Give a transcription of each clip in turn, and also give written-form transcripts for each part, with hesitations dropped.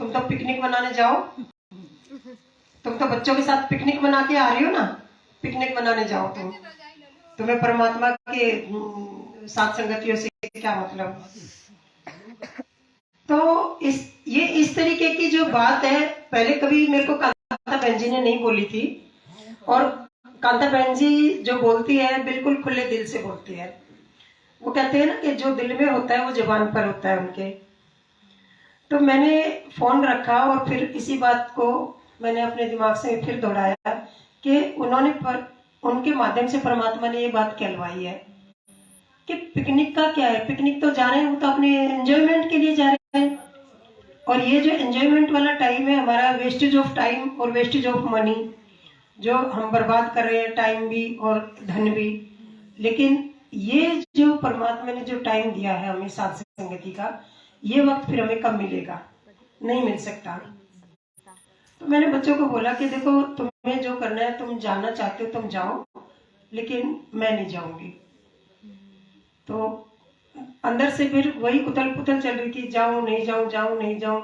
तुम तो पिकनिक मनाने जाओ, तुम तो बच्चों के साथ पिकनिक मना के आ रही हो ना, पिकनिक मनाने जाओ तुम, तुम्हें परमात्मा के साथ संगतियों से क्या मतलब। तो ये इस तरीके की जो बात है, पहले कभी मेरे को कांता बहन जी ने नहीं बोली थी, और कांता बहन जी जो बोलती है बिल्कुल खुले दिल से बोलती है। वो कहते हैं ना कि जो दिल में होता है वो जुबान पर होता है उनके। तो मैंने फोन रखा और फिर इसी बात को मैंने अपने दिमाग से फिर दोहराया कि उनके माध्यम से परमात्मा ने ये बात कहलवाई है कि पिकनिक का क्या है, पिकनिक तो जा रहे हैं, वो तो अपने एंजॉयमेंट के लिए जा रहे हैं। और ये जो एंजॉयमेंट वाला टाइम है हमारा, वेस्टेज ऑफ टाइम और वेस्टेज ऑफ मनी, जो हम बर्बाद कर रहे हैं, टाइम भी और धन भी। लेकिन ये जो परमात्मा ने जो टाइम दिया है हमें साथ संगति का, ये वक्त फिर हमें कब मिलेगा, नहीं मिल सकता। तो मैंने बच्चों को बोला कि देखो तुम्हें जो करना है, तुम जाना चाहते हो तुम जाओ, लेकिन मैं नहीं जाऊंगी। तो अंदर से फिर वही कुतल पुतल चल रही थी, जाऊं नहीं जाऊं, जाऊं नहीं जाऊं।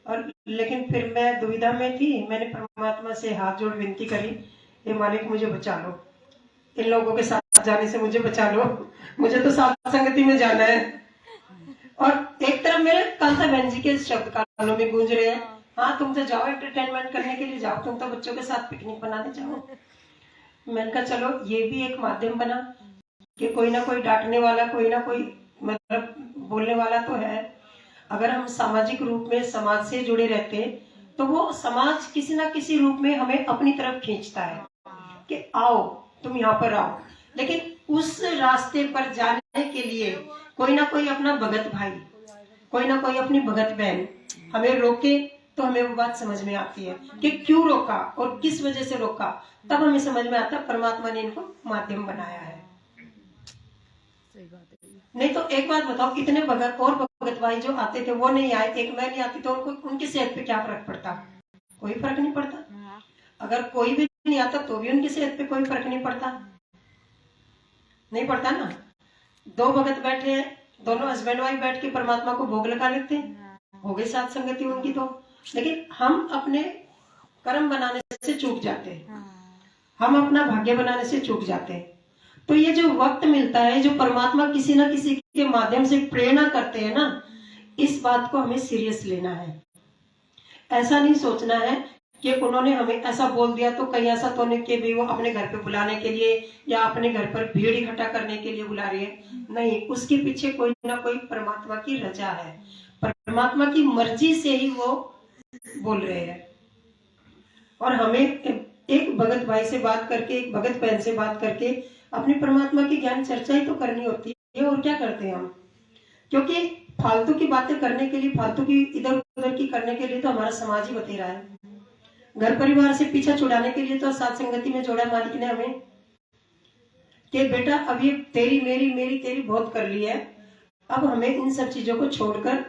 और लेकिन फिर मैं दुविधा में थी। मैंने परमात्मा से हाथ जोड़ विनती करी, हे मालिक मुझे बचा लो, इन लोगों के साथ जाने से मुझे बचा लो, मुझे तो साथ संगति में जाना है। और एक तरफ मेरे कांता बहन जी के शब्द कानों में गूंज रहे हैं, हाँ तुम तो जाओ एंटरटेनमेंट करने के लिए जाओ, तुम तो बच्चों के साथ पिकनिक मनाने जाओ। मैंने कहा चलो ये भी एक माध्यम बना कि कोई ना कोई डांटने वाला, कोई ना कोई मतलब बोलने वाला तो है। अगर हम सामाजिक रूप में समाज से जुड़े रहते तो वो समाज किसी ना किसी रूप में हमें अपनी तरफ खींचता है कि आओ तुम यहाँ पर आओ। लेकिन उस रास्ते पर जाने के लिए कोई ना कोई अपना भगत भाई, कोई ना कोई अपनी भगत बहन हमें रोके, तो हमें वो बात समझ में आती है कि क्यों रोका और किस वजह से रोका। तब हमें समझ में आता है परमात्मा ने इनको माध्यम बनाया है। नहीं तो एक बात बताओ, कितने भगत और भगत भाई जो आते थे वो नहीं आए, एक मैं नहीं आती, तो उनको उनकी सेहत पे क्या फर्क पड़ता? कोई फर्क नहीं पड़ता। अगर कोई भी नहीं आता तो भी उनकी सेहत पे कोई फर्क नहीं पड़ता, नहीं पड़ता ना। दो भगत बैठे हैं, दोनों हस्बैंड वाइफ बैठ के परमात्मा को भोग लगा लेते हैं, हो गई साथ संगति उनकी। तो लेकिन हम अपने कर्म बनाने से चूक जाते हैं, हम अपना भाग्य बनाने से चूक जाते हैं। तो ये जो वक्त मिलता है, जो परमात्मा किसी ना किसी के माध्यम से प्रेरणा करते हैं ना, इस बात को हमें सीरियस लेना है। ऐसा नहीं सोचना है कि उन्होंने हमें ऐसा बोल दिया तो कहीं ऐसा तो नहीं कि भी वो अपने घर पे बुलाने के लिए या अपने घर पर भीड़ इकट्ठा करने के लिए बुला रही है। नहीं, उसके पीछे कोई ना कोई परमात्मा की रजा है, परमात्मा की मर्जी से ही वो बोल रहे हैं। और हमें एक भगत भाई से बात करके, एक भगत बहन से बात करके अपनी परमात्मा की ज्ञान चर्चा ही तो करनी होती है। और क्या करते हैं हम? क्योंकि फालतू की बातें करने के लिए, फालतू की इधर उधर की करने के लिए तो हमारा समाज ही बतेरा है। घर परिवार से पीछा छुड़ाने के लिए तो साथ संगति में जोड़ा मालिक ने हमें कि बेटा अब ये तेरी मेरी मेरी तेरी बहुत कर ली है, अब हमें इन सब चीजों को छोड़कर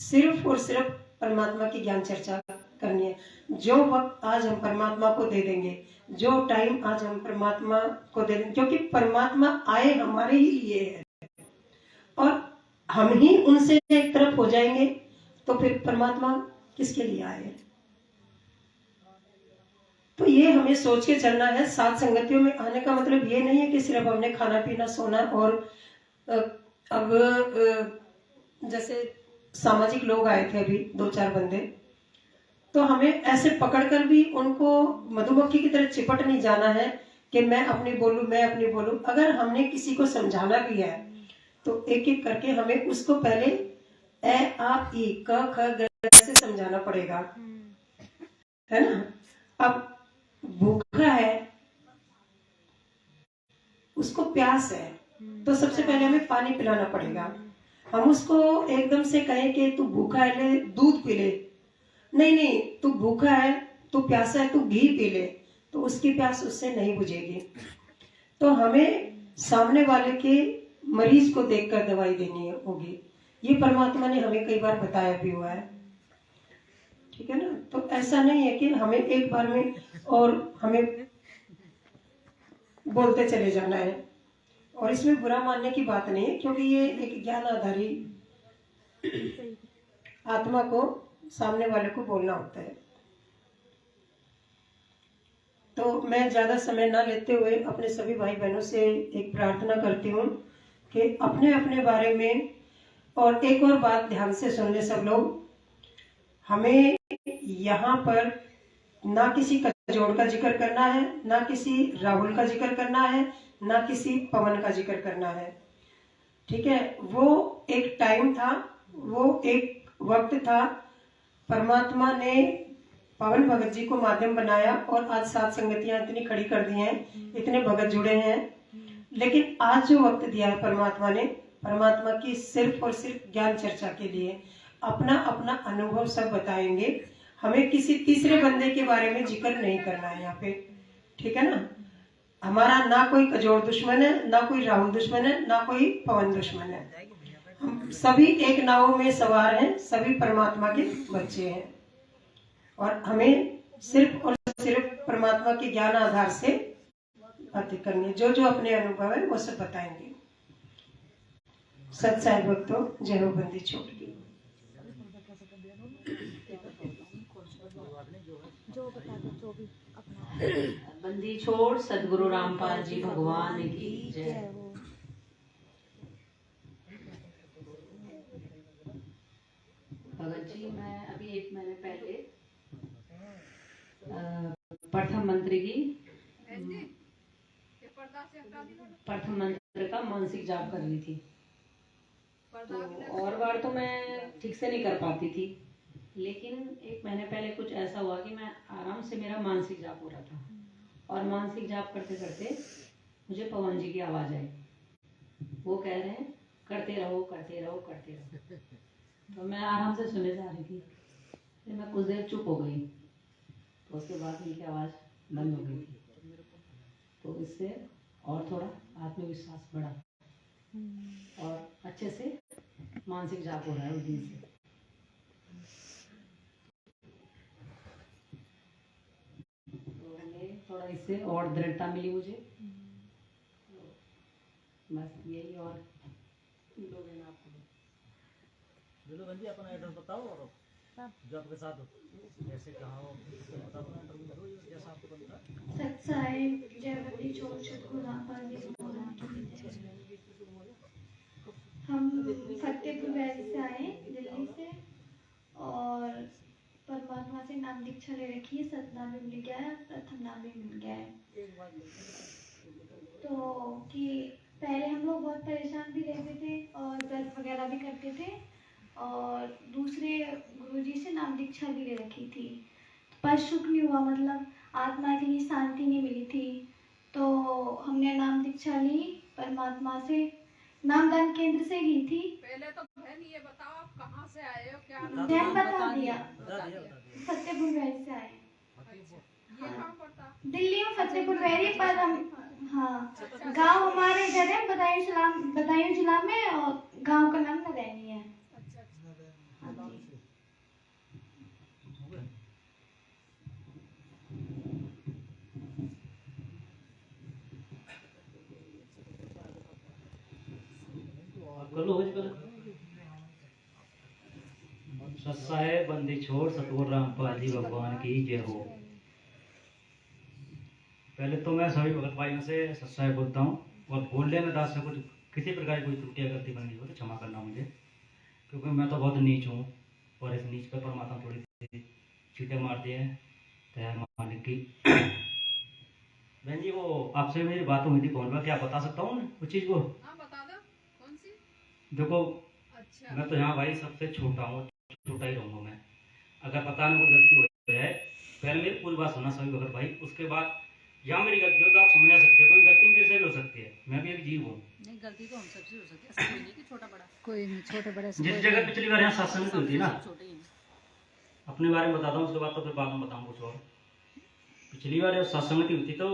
सिर्फ और सिर्फ परमात्मा की ज्ञान चर्चा करनी है। जो वक्त आज हम परमात्मा को दे देंगे, जो टाइम आज हम परमात्मा को दे देंगे, क्योंकि परमात्मा आए हमारे ही लिए है और हम ही उनसे एक तरफ हो जाएंगे, तो फिर परमात्मा किसके लिए आए? तो ये हमें सोच के चलना है। सात संगतियों में आने का मतलब ये नहीं है कि सिर्फ हमने खाना पीना सोना। और अब जैसे सामाजिक लोग आए थे अभी 2-4 बंदे, तो हमें ऐसे पकड़कर भी उनको मधुमक्खी की तरह चिपट नहीं जाना है कि मैं अपनी बोलूं, मैं अपनी बोलूं। अगर हमने किसी को समझाना भी है तो एक एक करके हमें उसको पहले ए आ ई क ख ग से समझाना पड़ेगा, है ना। अब भूखा है, उसको प्यास है, तो सबसे पहले हमें पानी पिलाना पड़ेगा। हम उसको एकदम से कहें कि तू भूखा है ले दूध पी ले, नहीं नहीं, तू भूखा है, तू प्यासा है, तू घी पी ले, तो उसकी प्यास उससे नहीं बुझेगी। तो हमें सामने वाले के मरीज को देखकर दवाई देनी होगी। ये परमात्मा ने हमें कई बार बताया भी हुआ है, ठीक है ना। तो ऐसा नहीं है कि हमें एक बार में और हमें बोलते चले जाना है। और इसमें बुरा मानने की बात नहीं है, क्योंकि ये एक ज्ञान आधारी आत्मा को सामने वाले को बोलना होता है। तो मैं ज़्यादा समय ना लेते हुए अपने सभी भाई बहनों से एक प्रार्थना करती हूँ कि अपने अपने बारे में, और एक और बात ध्यान से सुन ले सब लोग, हमें यहाँ पर ना किसी कजोड़ का जिक्र करना है, ना किसी राहुल का जिक्र करना है, ना किसी पवन का जिक्र करना है। ठीक है, वो एक टाइम था, वो एक वक्त था, परमात्मा ने पवन भगत जी को माध्यम बनाया और आज सात संगतियां इतनी खड़ी कर दी हैं, इतने भगत जुड़े हैं। लेकिन आज जो वक्त दिया है परमात्मा ने, परमात्मा की सिर्फ और सिर्फ ज्ञान चर्चा के लिए अपना अपना अनुभव सब बताएंगे। हमें किसी तीसरे बंदे के बारे में जिक्र नहीं करना है यहाँ पे, ठीक है ना। हमारा ना कोई कजोड़ दुश्मन है, ना कोई राहुल दुश्मन है, ना कोई पवन दुश्मन है। हम सभी एक नाव में सवार हैं, सभी परमात्मा के बच्चे हैं, और हमें सिर्फ और सिर्फ परमात्मा के ज्ञान आधार से बातें करनी। जो जो अपने अनुभव है वो सब बताएंगे। सत साहिब भक्तों, जय हो बंदी छोड़ की। बंदी छोड़ सदगुरु रामपाल जी भगवान की जय। भगत जी, मैं अभी 1 महीने पहले प्रथम मंत्र का मानसिक जाप कर रही थी। तो और बार तो मैं ठीक से नहीं कर पाती थी, लेकिन 1 महीने पहले कुछ ऐसा हुआ कि मैं आराम से, मेरा मानसिक जाप हो रहा था, और मानसिक जाप करते करते मुझे पवन जी की आवाज़ आई। वो कह रहे हैं करते रहो करते रहो करते रहो। तो मैं आराम से सुने जा रही थी, फिर मैं कुछ देर चुप हो गई, तो उसके बाद उनकी आवाज़ बंद हो गई थी। तो इससे और थोड़ा आत्मविश्वास बढ़ा और अच्छे से मानसिक जाप हो रहा है उस दिन से। तो हमें थोड़ा इससे और दृढ़ता मिली मुझे। बस यही, और लोग हैं आपको बंदी अपना एड्रेस बताओ और जो आपके साथ जैसे कहा हो बताओ, अपना इंटरव्यू करो जैसा आपको बनता है। सत साहिब, जय बंदी छोड़ सतगुरु रामपाल जी भगवान की जय। हम फतेहपुर वैली से आए, दिल्ली से, और परमात्मा से नाम दीक्षा ले रखी है। सतनाम भी मिल गया है, प्रथम नाम भी मिल गया है। तो कि पहले हम लोग बहुत परेशान भी रहते थे और व्रत वगैरह भी करते थे, और दूसरे गुरुजी से नाम दीक्षा भी ले रखी थी, पर सुख नहीं हुआ, मतलब आत्मा के लिए शांति नहीं मिली थी। तो हमने नाम दीक्षा ली परमात्मा से, नामदान केंद्र से ली थी। पहले तो बहन ये बताओ आप कहाँ से आए हो, क्या बहन बता दिया, फतेहपुर वैली से आए। ये कहाँ पड़ता? दिल्ली में फतेहपुर वैली, पर हम, हाँ, गांव हमारे इधर है, बदायूं जिला में, और गांव का नाम नदैनी है। हाँ जी। सत्साहे बंदी छोड़ सतगुरु रामपाल जी भगवान की जय हो। पहले तो मैं सभी भगत भाइयों से सत्साहे बोलता हूँ, और बोलने में दास से कुछ किसी प्रकार की कोई त्रुटियां गलती बन गई हो तो क्षमा करना मुझे, क्योंकि मैं तो बहुत नीच हूँ, और इस नीच पर परमात्मा थोड़ी सी चीटें मारती हैं। तय मालिक की। बहन जी, वो आपसे मेरी बात हुई थी फोन पर, क्या बता सकता हूँ उस चीज़ को? हाँ बता दो, कौन सी? देखो, अच्छा, मैं तो यहाँ भाई सबसे छोटा हूँ, छोटा ही रहूँगा मैं। अगर पता नहीं कोई गलती हो जाए, पहले मेरी पूरी बात सुना सभी भगत भाई, उसके बाद यहाँ मेरी गलती हो तो आप समझा सकते हो, कोई गलती मेरे से भी हो सकती है, मैं भी एक जीव हूँ। नहीं गलती तो हम सबसे हो सकती है, ऐसा कोई नहीं कि छोटा बड़ा, कोई नहीं छोटे बड़े से जिस जगह पिछली बार यहाँ सत्संग हुई थी ना, छोटे ही हैं। अपने बारे में बताता हूँ, उसके बाद तो फिर बाद में बताऊँ कुछ और। पिछली बार सत्संग हुई थी तो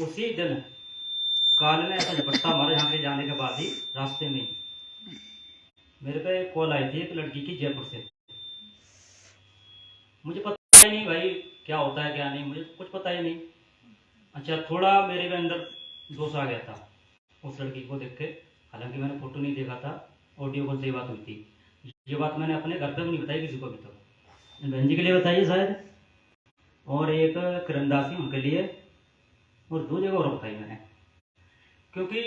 उसी दिन काल ने ऐसा झपट्टा मारा, यहाँ पे जाने के बाद ही रास्ते में मेरे पे कॉल आई थी एक लड़की की जयपुर से। मुझे पता ही नहीं भाई क्या होता है क्या नहीं, मुझे कुछ पता ही नहीं। अच्छा, थोड़ा मेरे भी अंदर दोष आ गया था उस लड़की को देख के, हालांकि मैंने फोटो नहीं देखा था, ऑडियो कॉल से ही बात हुई थी। ये बात मैंने अपने घर पे भी नहीं बताई किसी को भी तक। बहन जी के लिए बताइए शायद, और एक किरणदासी उनके लिए, और दो जगह और बताई मैंने। क्योंकि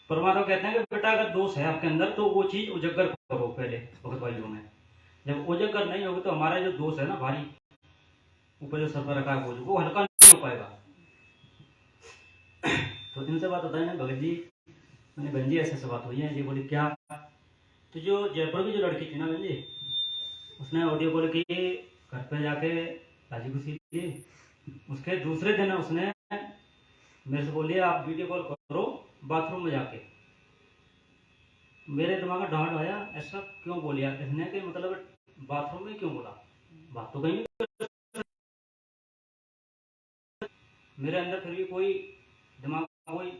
परमात्मा कहते हैं कि बेटा अगर दोष है आपके अंदर तो वो चीज उजागर करो पहले भगत भाइयों में। जब उजागर नहीं होगी तो हमारा जो दोष है ना भारी ऊपर जो सर पर रखा है वो हल्का नहीं हो पाएगा। तो इनसे बात बताई ना भगत जी, मैंने बहन जी ऐसे से बात हुई है। जी बोली क्या? तो जो जयपुर की जो लड़की थी ना बहन जी, उसने ऑडियो कॉल की घर पे जाके राजी खुशी की। उसके दूसरे दिन उसने मेरे से बोलिए आप वीडियो कॉल करो बाथरूम में जाके। मेरे दिमाग में डांट आया, ऐसा क्यों बोलिया इसने, कि मतलब बाथरूम में क्यों बोला, बात तो कहीं नहीं। मेरे अंदर फिर भी कोई दिमाग कोई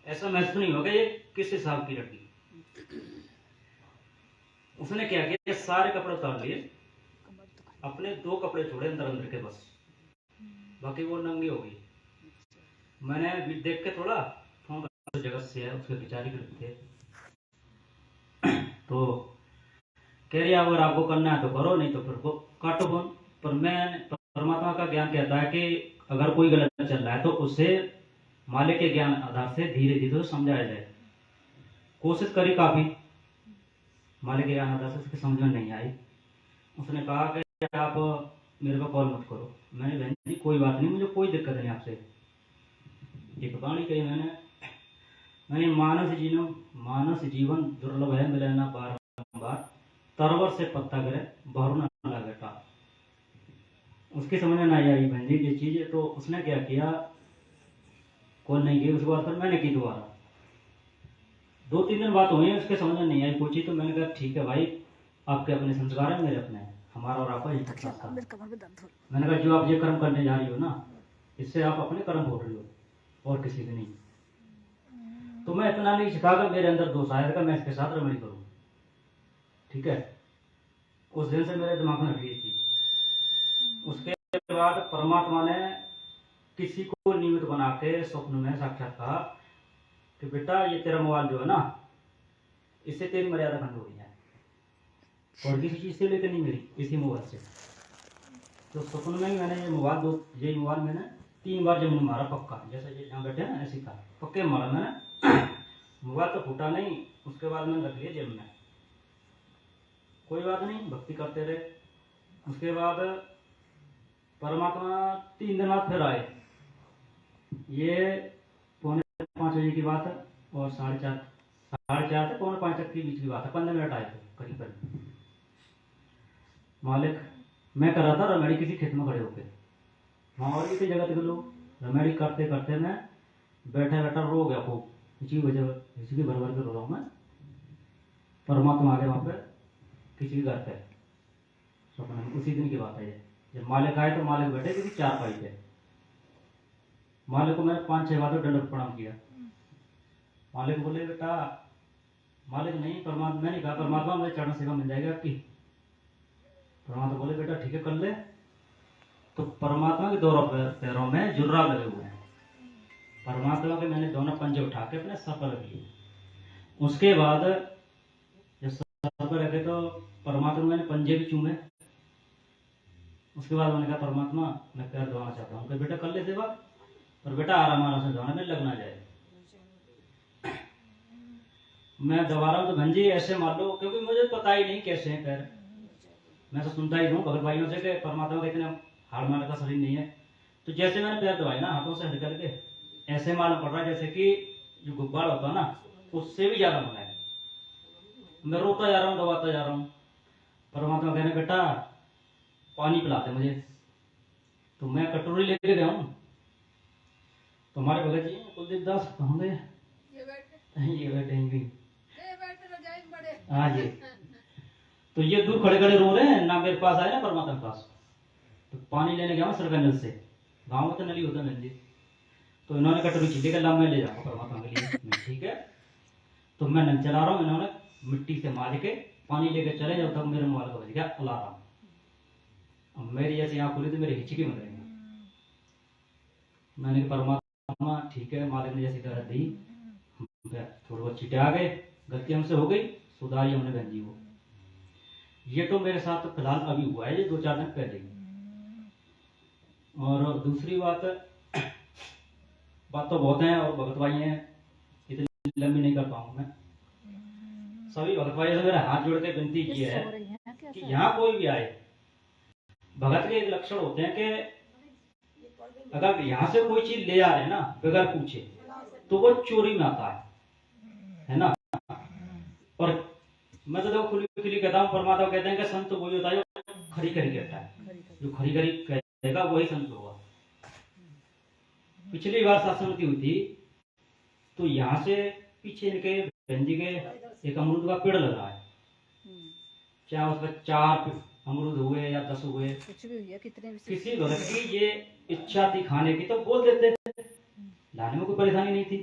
ऐसा महसूस नहीं होगा ये किस हिसाब की लड़की। उसने क्या किया, सारे कपड़े उतार लिए, अपने 2 कपड़े छोड़े अंदर अंदर के बस, बाकी वो नंगी हो गई। मैंने भी देख के थोड़ा फोन जगत से है उसके विचार करते थे। तो कह रही अगर आपको करना है तो करो, नहीं तो फिर को काटो फोन। पर मैं परमात्मा का ज्ञान कहता है कि अगर कोई गलत चल रहा है तो उसे मालिक के ज्ञान आधार से धीरे धीरे समझाया जाए। कोशिश करी काफी, मालिक के ज्ञान आधार से उसके समझ में नहीं आई। उसने कहा कि आप मेरे को कॉल मत करो। मैंने बहन जी कोई बात नहीं, मुझे कोई दिक्कत नहीं आपसे। एक कहानी कही मैंने मानस जीवन दुर्लभ है, मिले ना बारंबार, तरवर से पत्ता गिरे बहरू ना लगे टार। उसकी समझ में नहीं आई बहन जी ये चीज। तो उसने क्या किया, कॉल नहीं की। उसके बाद फिर मैंने की दोबारा, 2-3 दिन बात हुई, उसके समझ में नहीं आई कोई चीज। तो मैंने कहा ठीक है भाई, आपके अपने संस्कार है, मेरे अपने हैं, हमारा और आपका यही था। मैंने कहा जो आप ये कर्म करने जा रही हो ना, इससे आप अपने कर्म भोग रही हो और किसी के नहीं। तो मैं इतना नहीं सिखा कर मेरे अंदर दोष आया था मैं इसके साथ रमणी करूं। ठीक है, उस दिन से मेरे दिमाग में हट गई थी। उसके बाद परमात्मा ने किसी को निमित्त बना के स्वप्न में साक्षात कहा कि बेटा ये तेरा मोबाइल जो है ना, इससे तेरी मर्यादा भंग हो रही है, और किसी चीज से लेकर नहीं मिली, इसी मोबाइल से। तो स्वप्न में मैंने ये मोबाइल मैंने 3 बार जमीन मारा पक्का, जैसे ये यहाँ बैठे ना ऐसे था, पक्के मारा मैंने। मोबाइल तो फूटा नहीं। उसके बाद मैंने रख लिया जेब में, कोई बात नहीं, भक्ति करते रहे। उसके बाद परमात्मा 3 दिन बाद फिर आए। ये 4:45 बजे की बात है, और 4:30 से 4:45 तक के बीच की बात है, 15 मिनट आए थे करीब करीब। मालिक मैं कर रहा था रमेड़ी किसी खेत में खड़े होके, वहाँ और किसी जगह के लोग रमेड़ी करते करते मैं बैठा बैठा रो गया खूब, इसी वजह इसी की भर भर के रो रहा हूँ मैं। परमात्मा आ गए वहाँ पे किसी के घर पे स्वप्न में, उसी दिन की बात है ये। जब मालिक आए तो मालिक बैठे किसी 4 पे। मालिक को मैंने 5-6 बार दंडवत प्रणाम किया। मालिक बोले बेटा, मालिक नहीं परमात्मा, मैंने कहा परमात्मा मुझे चरण सेवा मिल जाएगी आपकी। परमात्मा बोले बेटा ठीक है कर ले। तो परमात्मा के दोनों पैरों में जुर्रा लगे हुए हैं। परमात्मा के मैंने दोनों पंजे उठा के अपने सर पर रख लिए। उसके बाद जब सर पर रखे तो परमात्मा मैंने पंजे भी चूमे। उसके बाद मैंने कहा परमात्मा मैं पैर धोना चाहता हूँ। बेटा कर ले सेवा, पर बेटा आराम से धोना में लग ना जाए। मैं दबा रहा हूँ तो भंजी ऐसे मार लो, क्योंकि मुझे पता ही नहीं कैसे हैं पैर। मैं तो सुनता ही हूँ भगत भाइयों से कि परमात्मा का इतना हाड़ मारने का शरीर नहीं है। तो जैसे मैंने पैर दबाए ना हाथों से हट करके, ऐसे मालूम पड़ रहा है जैसे कि जो गुब्बारा होता है ना उससे भी ज्यादा होना है। मैं रोता जा रहा हूँ, दबाता जा रहा हूँ। परमात्मा कहने बेटा पानी पिलाते मुझे। तो मैं कटोरी लेके गया हूँ। तो हमारे भगत जी कुलदीप दास होंगे, ये बैठे हाँ जी। तो ये दूर खड़े खड़े रो रहे हैं ना, मेरे पास आए ना परमात्मा के पास। तो पानी लेने गया सरकार नल से, गाँव में तो नली होता है। तो इन्होंने कटोरी चीजेगा ला मैं ले जाऊंगा परमात्मा के लिए, ठीक है। तो मैं नल चला रहा हूँ, इन्होंने मिट्टी से मार के पानी लेके चले, जब तक मेरे मोबाइल का बज गया अलार्म। अब मेरी जैसे आँख खुली तो मेरी हिचकी बन रही। मैंने परमात्मा ठीक है, मालिक ने जैसी तरह दी, थोड़ी बहुत चीटें आ गए, गलती हमसे हो गई, सुधारी हमने बहन जी को। ये तो मेरे साथ फिलहाल अभी हुआ है, ये 2-4 दिन पहले ही। और दूसरी बात तो बहुत है और भगत भाई हैं, इतनी लंबी नहीं कर पाऊंगा मैं। सभी भगत भाई से मेरा हाथ जोड़ के विनती की है कि यहाँ कोई भी आए, भगत के एक लक्षण होते हैं कि अगर यहाँ से कोई चीज ले आ रहे हैं ना बगैर पूछे, तो वो चोरी में आता है ना। और मैं तो देखो खुली खुली कहता हूँ, परमात्मा कहते हैं कि संत वही होता है जो खरी खरी कहता है, जो खरी खरी कहेगा वही संत होगा। पिछली बार सत्संगति हुई थी, तो यहाँ से पीछे इनके बहन जी के एक अमरूद का पेड़ लगा है, चाहे उसमें 4 अमरूद हुए या 10 हुए, कुछ भी हुआ, कितने भी किसी भगत की ये इच्छा थी खाने की तो बोल देते थे, लाने में कोई परेशानी नहीं थी।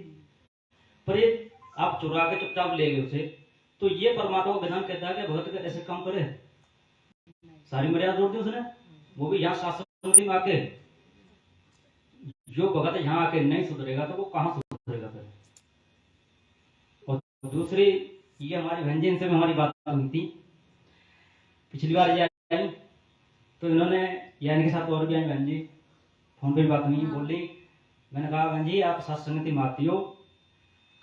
पर ये आप चुरा के चुपचाप ले गए उसे, तो ये परमात्मा का विधान कहता है कि भगत का ऐसे काम करे, सारी मर्यादा तोड़ दी उसने, वो भी यहाँ शास्त्र में आके। जो भगत यहाँ आके नहीं सुधरेगा तो वो कहाँ सुधरेगा फिर। और दूसरी, ये हमारी बहन जी, इनसे भी हमारी बात हुई थी पिछली बार ये आई, तो इन्होंने या इनके साथ और भी आई बहन जी, फोन पे बात हुई, बोल रही, मैंने कहा बहन जी आप सत्संगति में आती हो,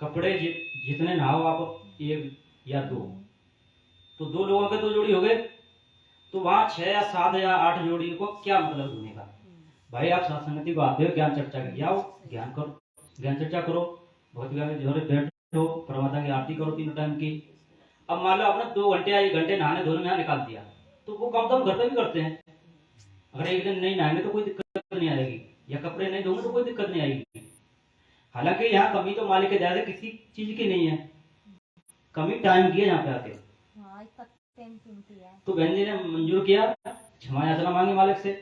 कपड़े जितने नहाओ आप 1 या 2, तो 2 लोगों के 2 जोड़ी हो गए, तो वहां 6 या 7 या 8 जोड़ी को क्या मतलब धोने का। भाई आप सत्संगति को आते हो, ज्ञान चर्चा के लिए आओ, ज्ञान करो, ज्ञान चर्चा करो, बहुत जोरे बैठो, परमात्मा की आरती करो 3 टाइम की। अब मान लो आपने 2 घंटे या 1 घंटे नहाने धोने में यहाँ निकाल दिया, तो वो काम तो हम घर पे भी करते हैं। अगर एक दिन नहीं नहाएंगे तो कोई दिक्कत नहीं आएगी, या कपड़े नहीं धोंगे तो कोई दिक्कत नहीं आएगी। हालांकि यहाँ कमी तो मालिक के दया से किसी चीज की नहीं है, कमी टाइम की है यहाँ पे आके। तो बहन जी ने मंजूर किया, क्षमा याचना मांगी मालिक से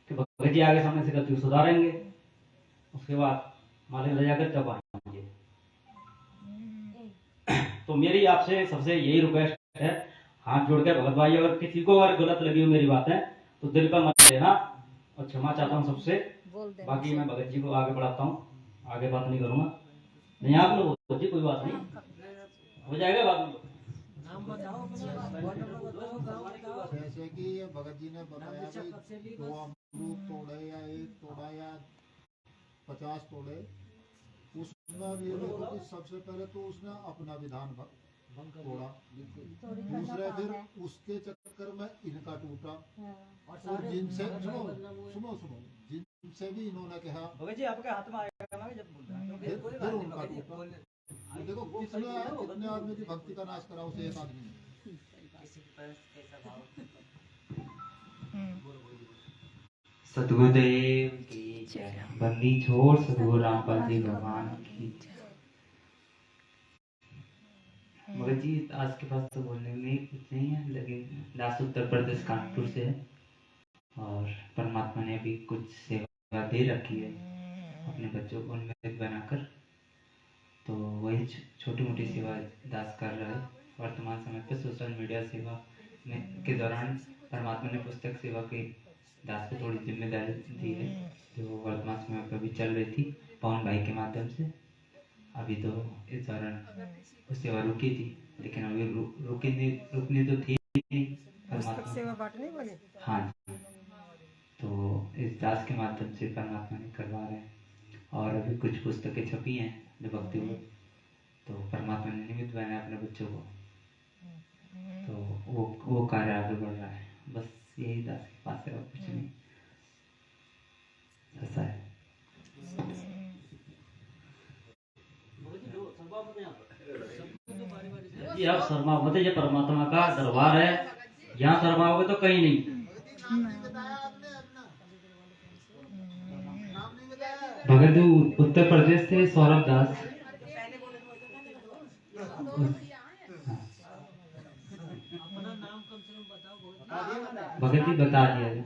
कि भगत जी आगे सामने से गलती सुधारेंगे, उसके बाद मालिक रजा कर तब आएंगे। तो मेरी आपसे सबसे यही रिक्वेस्ट है, हाथ जोड़ के भगत भाई, अगर किसी को अगर गलत लगी हो मेरी बातें तो दिल पर मत लेना, और क्षमा चाहता हूँ सबसे। बाकी मैं भगत जी को आगे बढ़ाता हूँ, आगे बात नहीं करूंगा। नहीं आप लोग भगत जी कोई बात नहीं, हो जाएगा बात में। जैसे कि ये भगत जी ने बताया कि 2 अमरूद तोड़े या 1 तोड़ा या 50 तोड़े, उसमें ये देखो कि सबसे पहले तो उसने अपना विधान तोड़ा, दूसरे फिर उसके चक्कर में इनका टूटा, और जिनसे सुनो जिनसे भी इन्होंने कहा भगत जी आपके हाथ में आएगा ना जब बोल रहा है, फिर उनका टूटा। देखो कितने आदमी की भक्ति का नाश करा उसे एक आदमी ने। सदगुरुदेव की जय। बंदी छोड़ सदगुरु रामपाल जी भगवान की जय। मगर जी आज के पास तो बोलने में इतने ही है, लेकिन लास्ट उत्तर प्रदेश कानपुर से है, और परमात्मा ने भी कुछ सेवा दे रखी है अपने बच्चों को उन्मेद बनाकर, तो वही छोटी मोटी सेवा दास कर रहा है। वर्तमान समय पर सोशल मीडिया सेवा में के दौरान परमात्मा ने पुस्तक सेवा की दास को थोड़ी जिम्मेदारी दी है, जो वर्तमान समय पर भी चल रही थी पवन भाई के माध्यम से। अभी तो इस दौरान वो सेवा रुकी थी, लेकिन अभी रुकनी तो थी परमात्मा सेवा बांटने वाली। हाँ, तो इस दास के माध्यम से परमात्मा ने करवा रहे हैं, और अभी कुछ पुस्तकें छपी हैं जो भक्ति में, तो परमात्मा ने निमित्त बनाया अपने बच्चों को, तो वो कार्य आगे बढ़ रहा है। बस यही दास के पास है और कुछ नहीं, ऐसा है। जी आप शर्मा मत, ये परमात्मा का दरबार है, यहाँ शर्माओगे तो कहीं नहीं। भगत उत्तर प्रदेश से सौरभ दास। भगत जी बता दिया है।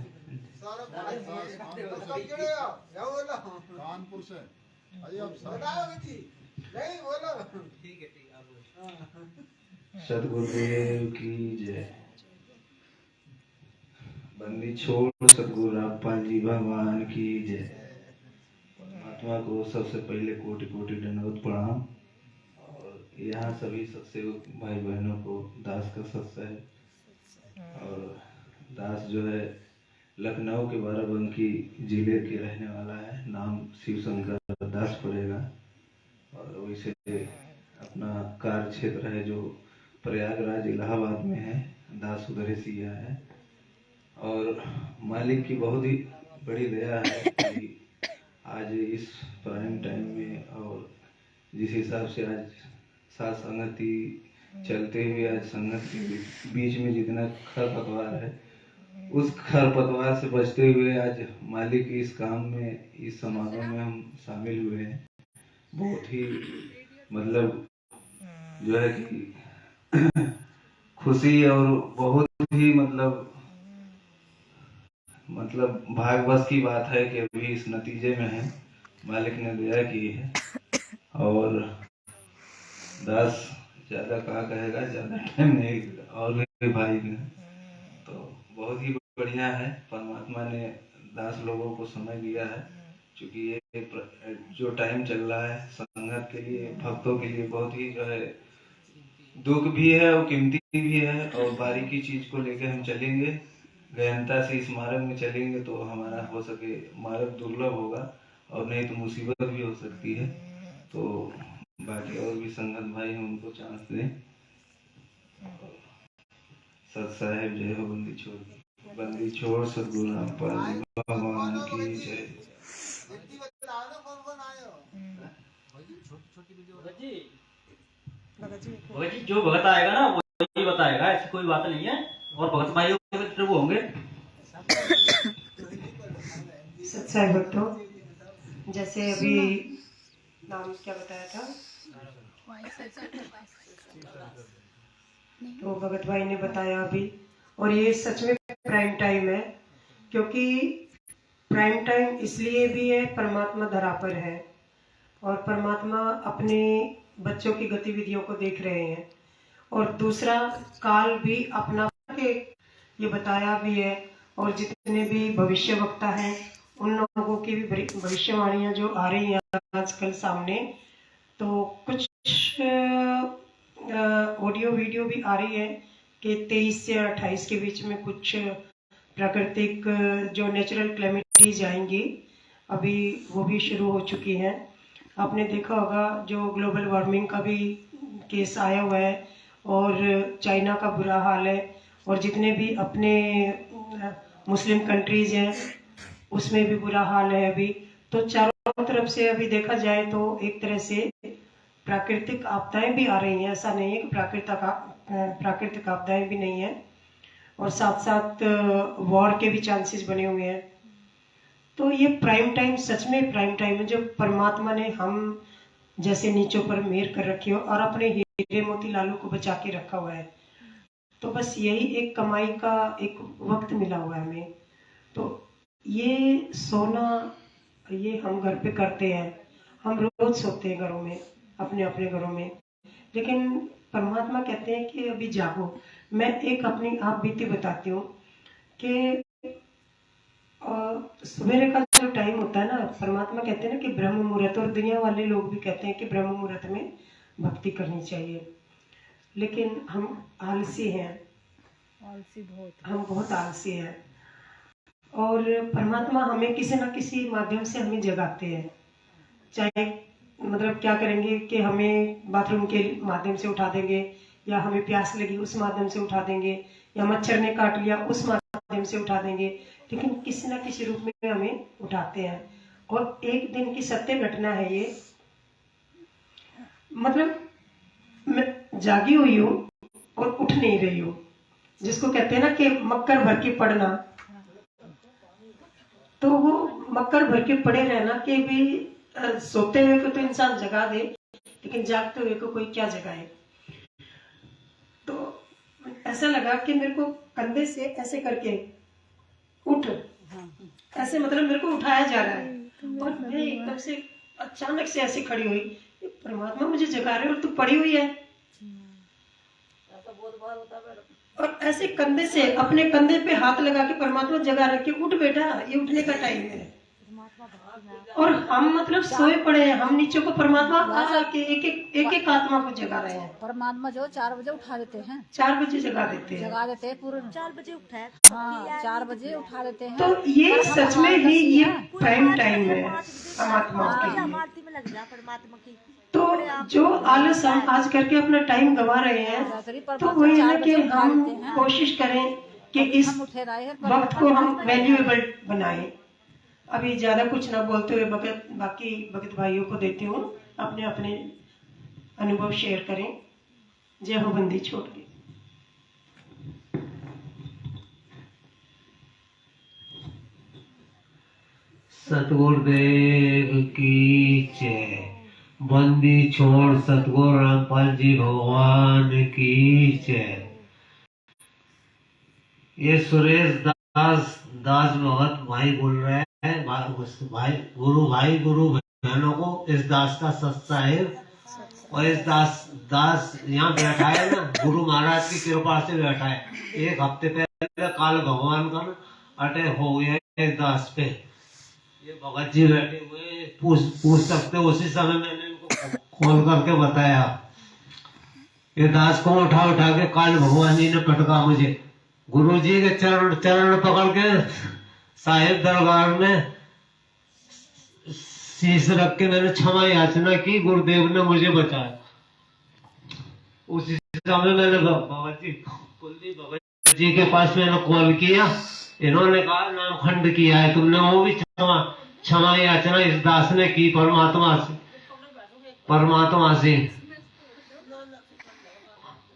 कानपुर से सदगुरुदेव की जय। बंदी छोड़ सदगुरु रामपाल जी भगवान की जय। परमात्मा को सबसे पहले कोटि कोटि दंडवत प्रणाम, और यहाँ सभी सत्सेवक भाई बहनों को दास का सत्संग और दास जो है लखनऊ के बाराबंकी जिले के रहने वाला है, नाम शिवशंकर दास पड़ेगा। और वैसे अपना कार्य क्षेत्र है जो प्रयागराज इलाहाबाद में है, दास उधर से किया है। और मालिक की बहुत ही बड़ी दया है कि आज इस प्राइम टाइम में और जिस हिसाब से आज साथ संगति चलते हुए आज संगत के बीच में जितना खरपतवार है, उस खरपतवार से बचते हुए आज मालिक के इस काम में, इस समागम में हम शामिल हुए हैं। बहुत ही मतलब जो है कि खुशी और बहुत ही मतलब भाग्यवश की बात है कि अभी इस नतीजे में है, मालिक ने दया की है। और दास ज़्यादा कहा कहेगा, ज़्यादा टाइम नहीं, और भी भाई ने तो बहुत ही बढ़िया है। परमात्मा ने दास लोगों को समय दिया है, क्योंकि ये जो टाइम चल रहा है संगत के लिए, भक्तों के लिए बहुत ही जो है दुख भी है और कीमती भी है। और बारीकी चीज को लेकर हम चलेंगे, गहनता से इस मार्ग में चलेंगे तो हमारा हो सके मार्ग दुर्लभ होगा, और नहीं तो मुसीबत भी हो सकती है। तो बाकी और भी संगत भाई हैं, उनको चांस दें। सत साहेब जय हो। बंदी छोड़ सतगुरु रामपाल जी भगवान की जय। भगत जी जो भगत आएगा ना वही बताएगा, ऐसी कोई बात नहीं है। और भगत भाइयों के मित्र वो होंगे। सच्चाई भक्तों, जैसे अभी नाम क्या बताया था, तो भगत भाई ने बताया अभी। और ये सच में प्राइम टाइम है, क्योंकि प्राइम टाइम इसलिए भी है, परमात्मा धरा पर है और परमात्मा अपने बच्चों की गतिविधियों को देख रहे हैं। और दूसरा काल भी अपना के ये बताया भी है। और जितने भी भविष्य वक्ता हैं उन लोगों की भी भविष्यवाणियां जो आ रही हैं आजकल सामने, तो कुछ ऑडियो वीडियो भी आ रही है कि 23 से 28 के बीच में कुछ प्राकृतिक जो नेचुरल क्लेमिटीज आएंगी, अभी वो भी शुरू हो चुकी हैं। आपने देखा होगा जो ग्लोबल वार्मिंग का भी केस आया हुआ है, और चाइना का बुरा हाल है, और जितने भी अपने मुस्लिम कंट्रीज हैं उसमें भी बुरा हाल है अभी। तो चारों तरफ से अभी देखा जाए तो एक तरह से प्राकृतिक आपदाएं भी आ रही हैं। ऐसा नहीं है कि प्राकृतिक आपदाएं भी नहीं है, और साथ साथ वॉर के भी चांसेस बने हुए हैं। तो ये प्राइम टाइम सच में प्राइम टाइम है, जो परमात्मा ने हम जैसे नीचों पर मेहर कर रखी हो और अपने हीरे मोती लालू को बचा के रखा हुआ है। तो बस यही एक कमाई का एक वक्त मिला हुआ है हमें। तो ये सोना ये हम घर पे करते हैं, हम रोज सोते हैं घरों में, अपने अपने घरों में, लेकिन परमात्मा कहते हैं कि अभी जागो। मैं एक अपनी आप बीती बताती हूँ कि सवेरे का जो टाइम होता है ना, परमात्मा कहते हैं ना कि ब्रह्म मुहूर्त, और दुनिया वाले लोग भी कहते हैं कि ब्रह्म मुहूर्त में भक्ति करनी चाहिए, लेकिन हम आलसी हैं, हम बहुत आलसी हैं। और परमात्मा हमें किसी ना किसी माध्यम से हमें जगाते हैं। चाहे मतलब क्या करेंगे कि हमें बाथरूम के माध्यम से उठा देंगे, या हमें प्यास लगी उस माध्यम से उठा देंगे, या मच्छर ने काट लिया उस माध्यम से उठा देंगे, लेकिन किसी ना किसी रूप में हमें उठाते हैं। और एक दिन की सत्य घटना है ये। मतलब मैं जागी हुई हूँ और उठ नहीं रही हूँ, जिसको कहते हैं ना कि मक्कर भर के पड़ना। तो वो मक्कर भर के पड़े रहना कि भी सोते हुए को तो इंसान जगा दे, लेकिन जागते हुए को कोई क्या जगाए। तो ऐसा लगा कि मेरे को कंधे से ऐसे करके उठ, ऐसे मतलब मेरे को उठाया जा रहा है, और मैं एकदम से अचानक से ऐसे खड़ी हुई। परमात्मा मुझे जगा रहे और तू पड़ी हुई है। और ऐसे कंधे से अपने कंधे पे हाथ लगा के परमात्मा जगा रहे कि उठ बेटा, ये उठने का टाइम है। और हम मतलब सोए पड़े हैं, हम नीचे को परमात्मा आके एक एक आत्मा को जगा रहे हैं। परमात्मा जो 4 बजे उठा देते हैं, 4 बजे जगा देते हैं। जगा देते हैं पूरे 4 बजे उठाए। हाँ 4 बजे उठा देते हैं। तो ये सच में ही ये प्राइम टाइम है परमात्मा के लिए। तो जो आलस हम आज करके अपना टाइम गवा रहे हैं, तो वही है कि हम कोशिश करें कि इस वक्त को हम वैल्यूएबल बनाएं। अभी ज्यादा कुछ ना बोलते हुए बाकी भगत भाइयों को देती हूँ, अपने अपने अनुभव शेयर करें। जय हो बंदी छोड़ के। सतगुरुदेव की जय। बंदी छोड़ सतगुरु रामपाल जी भगवान की जय। ये सुरेश दास भगत भाई बोल रहे हैं। भाई गुरु बहनों को इस दास का सत्सा है। और इस दास यहाँ बैठा है ना, गुरु महाराज की कृपा से बैठा है। 1 हफ्ते पहले काल भगवान का अटैक हो गया इस दास पे। ये भगत जी बैठे हुए, पूछ सकते हो। उसी समय मैंने इनको खोल करके बताया। ये दास को उठा के काल भगवान जी ने पटका मुझे। गुरु जी के चरण पकड़ के साहिब दरबार में शीश रख के मैंने क्षमा याचना की। गुरुदेव ने मुझे बचाया। उसी समय मैंने कुलदीप भगत जी के पास मैंने कॉल किया। इन्होंने कहा नाम खंड किया है तुमने, वो भी क्षमा याचना इस दास ने की परमात्मा से।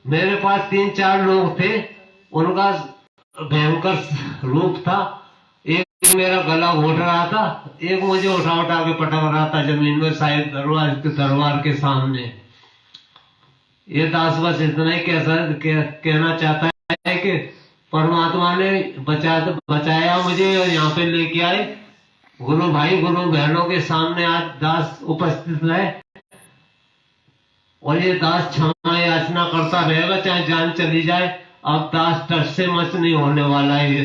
मेरे पास 3-4 लोग थे, उनका भयंकर रूप था। एक मेरा गला घोट रहा था, एक मुझे उठा के पटक रहा था जमीन में साहिब दरबार के सामने। ये दास बस इतना ही कहना चाहता है कि परमात्मा ने बचाया मुझे और यहाँ पे लेके आए। गुरु भाई गुरु बहनों के सामने आज दास उपस्थित है और ये दास क्षमा याचना करता रहेगा चाहे जान चली जाए। अब दास टच से मच नहीं होने वाला है। ये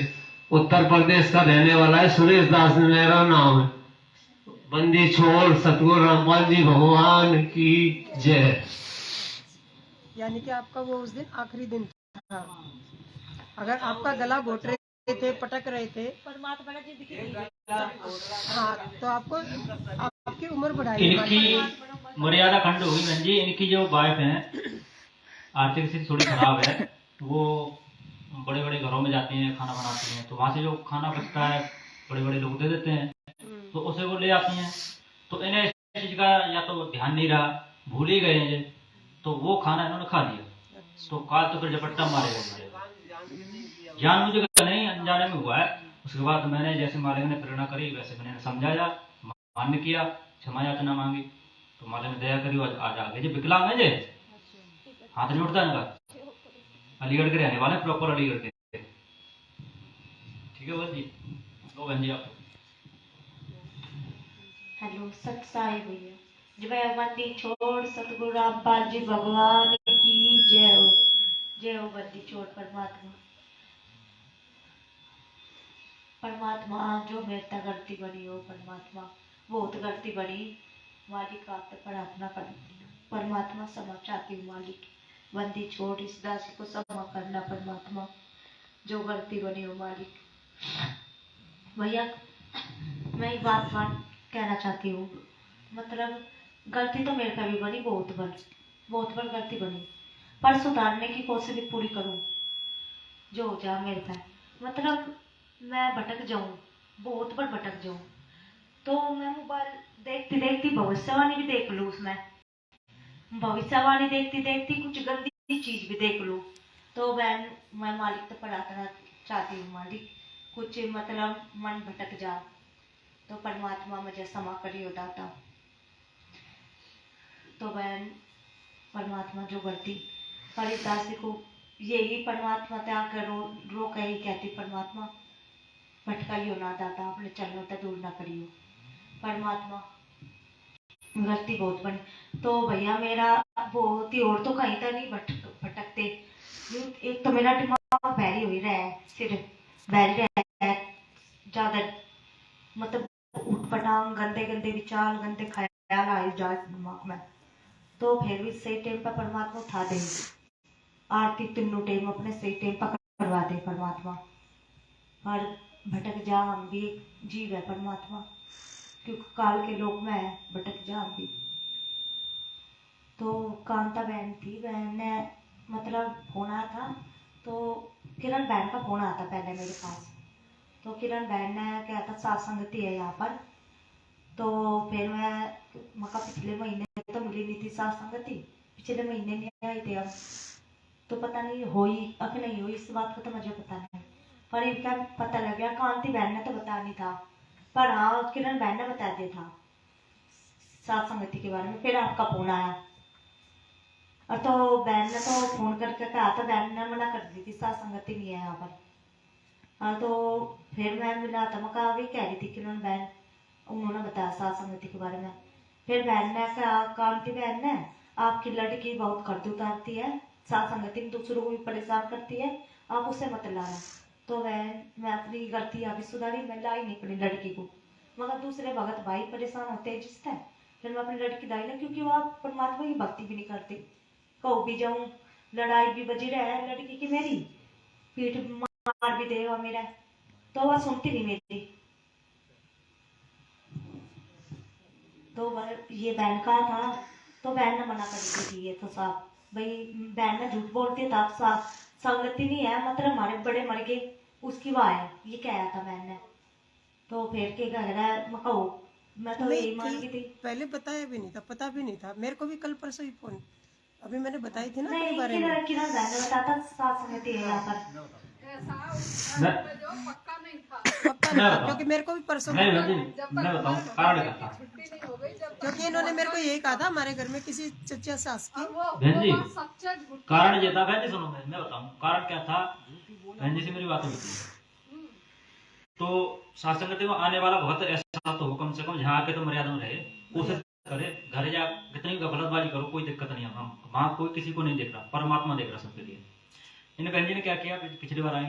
उत्तर प्रदेश का रहने वाला है। सुरेश दास मेरा नाम है। बंदी छोड़ सतगुरु रामपाल जी भगवान की जय। यानी कि आपका वो उस दिन आखिरी दिन था। अगर आपका गला घोट रहे थे, पटक रहे थे, हाँ, तो आपको आपकी उम्र बढ़ाई। इनकी मर्यादा खंड होगी बहन जी। इनकी जो वाइफ है आर्थिक स्थिति थोड़ी खराब है। वो बड़े बड़े घरों में जाती हैं, खाना बनाती हैं, तो वहाँ से जो खाना बचता है बड़े बड़े लोग दे देते हैं, तो उसे वो ले आती हैं। तो इन्हें इस चीज का या तो ध्यान नहीं रहा, भूल ही गए हैं, तो वो खाना इन्होंने खा लिया। तो काल तो फिर झपट्टा मारेगा। जान मुझे नहीं, अनजाने में हुआ है। उसके बाद मैंने जैसे मालिक ने प्रेरणा करी वैसे मैंने समझाया, मान्य किया, क्षमा याचना मांगी, तो मालिक ने दया करी। आज आगे जो विकलांग है, जे हाथ नहीं उठता इनका। अलीगढ़ के रहने वाले, प्रॉपर अलीगढ़ के। ठीक है बहन जी, लो बहन जी आप। हेलो सत साई भैया। जय बंदी छोड़ सतगुरु रामपाल जी भगवान की जय हो। जय हो बंदी छोड़ परमात्मा। परमात्मा जो मेरे तक गलती बनी हो, परमात्मा बहुत गलती बनी। मालिक आप तो प्रार्थना करती हूँ, परमात्मा क्षमा चाहती हूँ। मालिक बंदी छोड़ इस दासी को क्षमा करना परमात्मा, जो गलती बनी हो मालिक। भैया मैं एक बात कहना चाहती हूँ, मतलब गलती तो मेरे का भी बनी, बहुत बार गलती बनी, पर सुधारने की कोशिश भी पूरी करूँ जो हो जाए मेरे का। मतलब मैं भटक जाऊँ, बहुत बार भटक जाऊँ, तो मैं मोबाइल देखती देखती भविष्यवाणी भी देख लूँ, उसमें भविष्यवाणी देखती देखती कुछ गंदी चीज भी देख लूँ, तो मैं मालिक तो प्रार्थना चाहती हूँ मालिक कुछ मतलब मन भटक जा तो परमात्मा मुझे क्षमा करियो दाता। तो बहन परमात्मा जो गलती पर इस दासी को यही परमात्मा त्याग कर रो कही कहती, परमात्मा भटकाइयो ना दाता, अपने चरणों तक दूर ना करियो परमात्मा। गलती बहुत बनी तो भैया मेरा बहुत ही, और तो कहीं तक नहीं भटकते। एक तो मेरा दिमाग बैरी हो ही रहा है, सिर्फ बैरी रहा है, ज्यादा मतलब पटांग गंदे गंदे विचार गंदे ख्याल आए जाए दिमाग में, तो फिर भी सही टाइम पर परमात्मा उठा दे। आरती तीनों टाइम अपने सही टाइम पर करवा दे परमात्मा। और भटक जा हम भी एक जीव है परमात्मा, क्योंकि काल के लोग में है, भटक जा हम भी। तो कांता बहन थी, बहन ने मतलब फोन आया था, तो किरण बहन का फोन आया था पहले मेरे पास। तो किरण बहन ने क्या था सत्संगति है यहाँ पर, तो फिर मैं पिछले महीने तो मिली नहीं थी सत्संगति, पिछले महीने नहीं आई थी अब, तो पता नहीं हुई अब नहीं हुई इस बात का तो मुझे पता नहीं, पर इनका पता लग गया। कांति बहन ने तो बता नहीं था, पर हाँ किरण बहन ने बता दिया था सत्संगति के बारे में। फिर आपका फोन आया और तो बहन ने तो फोन करके कहा था, बहन ने मना कर दी थी सत्संगति नहीं है यहाँ पर। हाँ तो फिर मैं मिला था, मैं कहा भी कह रही थी किरण बहन, उन्होंने बताया सत्संगति के बारे में। फिर बहन ने कहा, कांति बहन ने, आपकी लड़की बहुत खर्च उतारती है, सत्संगति में दूसरों को भी परेशान करती है, आप उसे मत लाना। तो मैं अपनी गलती अभी सुधारी, मैं लाई नहीं अपनी लड़की को, मगर दूसरे भगत भाई परेशान होते हैं जिससे, फिर मैं अपनी लड़की लाई नहीं, क्योंकि वो परमात्मा की भक्ति भी नहीं करती। कहो भी जाऊं लड़ाई भी बजी रहे लड़की की, मेरी पीठ मार भी देगा मेरा, तो वह सुनती नहीं मेरी। तो ये बहन का था, तो बहन ने मना कर दी थी ये तो साहब, भाई बहन ने झूठ बोलती था, साहब संगति नहीं है, मतलब हमारे बड़े मर गए उसकी वाह है, ये कहा था बहन ने। तो फिर के घर मैं तो यही मान गई थी। पहले बताया भी नहीं था, पता भी नहीं था मेरे को भी, कल परसों ही फोन अभी मैंने बताई थी ना नहीं, अपने बारे में। किरण बहन ने बताया था सत्संगति है यहाँ पर, पक्का नहीं था, क्योंकि मेरे को भी परसों मैं बताऊं कारण क्या था। क्योंकि इन्होंने मेरे को यही कहा था हमारे घर में किसी चचा सास की। बहन जी कारण ये था, बहन जी सुनो मैं बताऊं कारण क्या था। बहन जी से मेरी बात हुई थी, तो सत्संगति में आने वाला बहुत ऐसा तो हो कम से कम जहाँ आके तो मर्यादा में रहे, कोशिश करे, घर जा कितनी गलतबाजी करो कोई दिक्कत नहीं है, हम वहाँ कोई किसी को नहीं देख रहा, परमात्मा देख रहा सबके लिए। इन बहन जी ने क्या किया, पिछली बार आई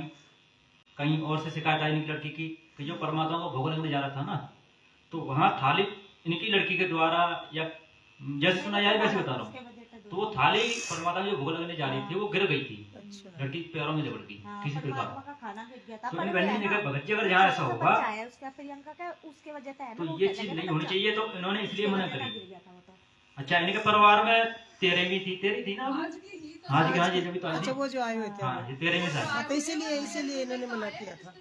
कहीं और से शिकायत आई इनकी लड़की की कि जो परमात्मा को भोग लगने जा रहा था ना, तो वहाँ थाली इनकी लड़की के द्वारा, या जैसे सुना जाए वैसे बता रहा हूँ, तो वो थाली परमात्मा जो भोग लगने जा रही थी वो गिर गई थी, लड़की पैरों में जबड़ गई किसी प्रकार। तो इन बहन जी ने कहा भगत जी अगर यहाँ ऐसा होगा तो ये चीज नहीं होनी चाहिए, तो इन्होंने इसलिए मना करी। अच्छा इनके परिवार में तेरी थी ना, हाँ जी जब तो अच्छा वो जो आए हुए थे, हाँ जी 13वीं साल, तो इसीलिए इन्होंने मना किया था।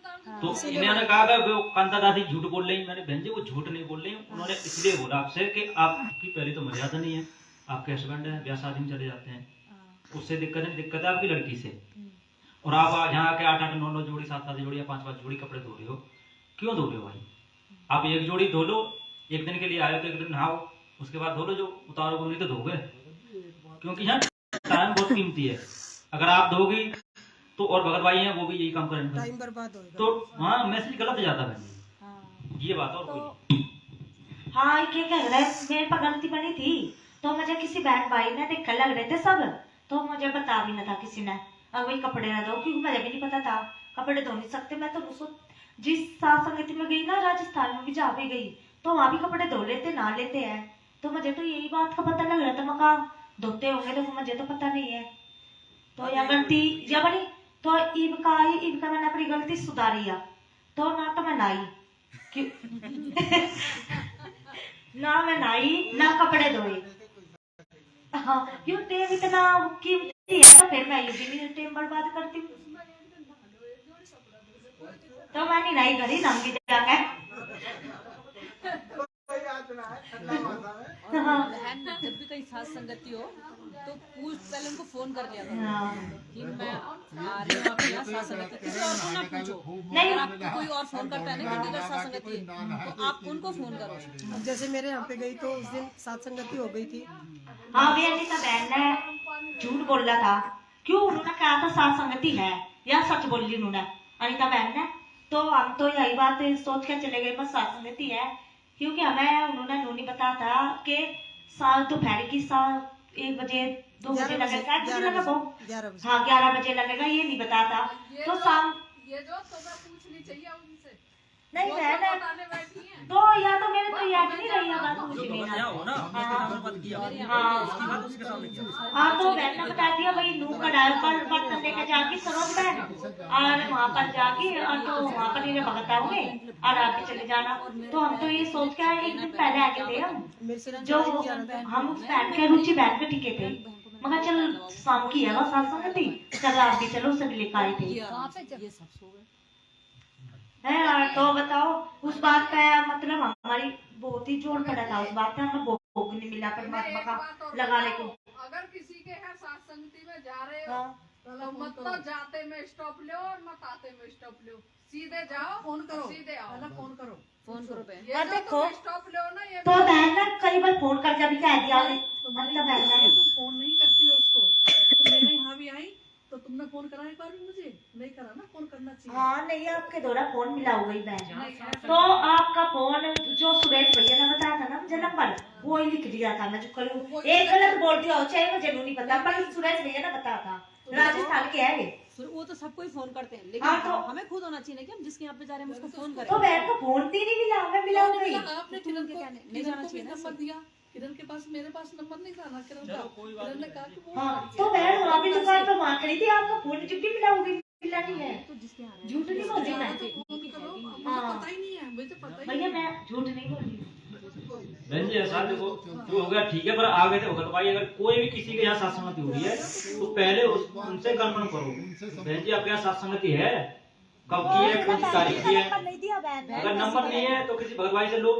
तो इन्होंने कहा कि वो कांता दादी झूठ बोल रही। मैंने बहन जी वो झूठ नहीं बोल रही, उन्होंने इसलिए बोला आपसे कि आपकी पहले तो मर्यादा नहीं है, आपके हस्बैंड है ब्याह शादी में चले जाते हैं, उससे दिक्कत है आपकी लड़की से, और आप यहाँ आके 8-8 9-9 जोड़ी 7-7 जोड़ी या 5-5 जोड़ी कपड़े धो रहे हो, क्यों धो रहे हो भाई? आप एक जोड़ी धो लो, एक दिन के लिए आए तो एक दिन नहाओ, उसके बाद धो लो, जो उतारोगे नहीं तो धोगे, क्योंकि यहाँ टाइम बहुत कीमती है। अगर आप धोगी तो और भगत भाई हैं वो भी यही काम करेंगे, टाइम बर्बाद होगा। तो हाँ मैसेज गलत जाता है ये बात। और कोई हाँ क्या कह रहा है, मेरे पर गलती बनी थी, तो मुझे किसी बहन भाई ने देख लग रहे थे सब, तो मुझे बता भी ना था किसी ने, अब वही कपड़े ना धो, क्योंकि मुझे भी नहीं पता था कपड़े धो नहीं सकते। मैं तो जिस सत्संगति में गई ना, राजस्थान में भी जा भी गई, तो वहां भी कपड़े धो लेते नहा लेते हैं, तो मुझे तो यही बात का पता लग रहा था, मैं कहा धोते होंगे, तो मुझे तो पता नहीं है। तो यह गलती जब बनी तो इनका मैंने अपनी गलती सुधारी है, तो ना तो मैं नाई ना मैं नाई ना कपड़े धोए, हाँ क्यों टाइम इतना कीमती है, तो फिर मैं ये भी टाइम बर्बाद करती हूँ, तो मैंने नहीं करी नंगी जाके। बहन जब भी कहीं साथ संगति हो तो पहले उनको फोन कर दिया करो कि मैं आ रही हूँ आपके यहाँ साथ संगति, किसी और को ना पूछो, नहीं आपको कोई और फोन करता है ना कि अगर साथ संगति तो आप उनको फोन करो। जैसे मेरे यहाँ पे गई तो उस दिन सत्संगति हो गई थी। हाँ भी अनिता बहन ने झूठ बोला था, क्यों उन्होंने कहा था सत्संगति है, या सच बोली उन्होंने अनिता बहन ने, तो हम तो यही बात सोच के चले गए बस सत्संगति है, क्योंकि हमें उन्होंने नूनी बताया था कि दोपहर की 1 बजे 2 बजे लगेगा, हाँ 11 बजे लगेगा, ये नहीं बताया था। तो शाम ये जो तो मैं पूछनी चाहिए उनसे नहीं बहन तो या तो मैंने तो याद नहीं रही बात मुझे नहीं हाँ तो बहन ने बता दिया भाई नू का डाल पर बर्तन लेके जाके सरोज बहन और वहाँ पर जाके और तो वहाँ पर इन्हें भगत आओगे और आप भी चले जाना। तो हम तो ये सोच के आए, एक दिन पहले आके थे हम, जो हम उस बहन के रुचि बहन पे टिके थे, मगर चल शाम की है बस साथ थी, चल आप भी चलो सभी लेकर आए थे है। तो बताओ उस बात पे मतलब हमारी बहुत ही जोर पड़ा था, उस बात पे हमें भोग नहीं मिला परमात्मा का लगाने को। अगर किसी के है सत्संगति में जा रहे हो तो मत तो जाते में स्टॉप लो और मत आते में स्टॉप लो, सीधे जाओ फोन करो, सीधे आओ, फोन करो बहन। ये देखो स्टॉप लो ना, ये तो बहन ना कई बार फोन करके अभी कह दिया तुम फोन नहीं करती हो उसको, तुम मेरे यहाँ भी आई तो तुमने फोन करा एक बार भी मुझे नहीं करा ना, फोन करना चाहिए। हाँ नहीं आपके द्वारा फोन मिला हुआ ही बहन, तो आपका फोन जो सुरेश भैया ने बताया था ना मुझे नंबर, वो ही लिख दिया था मैं जो करूँ, एक गलत बोल दिया हो चाहे मुझे नहीं पता, पर सुरेश भैया ने बताया था, राजस्थान के है वो तो सबको ही फोन करते हैं, लेकिन हाँ, तो हमें खुद होना चाहिए कि हम जिसके यहाँ पे जा रहे हैं उसको फोन करें। तो बहन को फोन भी नहीं मिला, हमें मिला हुआ ही। आपने किरण को नहीं जाना चाहिए नंबर दिया, किरण के पास मेरे पास नंबर नहीं था ना किरण का, किरण ने कहा कि वो हाँ तो बहन वहाँ भी दुकान पर वहाँ खड़ी थी, आपका फोन जब भी मिला होगी, मिला नहीं है, झूठ नहीं बोल रही मैं, पता ही नहीं है, मुझे तो पता ही भैया मैं झूठ नहीं बोल रही। बहन जी ऐसा देखो जो हो गया ठीक है, पर आगे तो भगत भाई अगर कोई भी किसी के यहाँ सत्संगति हो रही है तो पहले उनसे कंफर्म करो बहन जी आपके यहाँ सत्संगति है, कब की है, कौन सी तारीख की है। अगर नंबर नहीं है तो किसी भगत भाई से लो,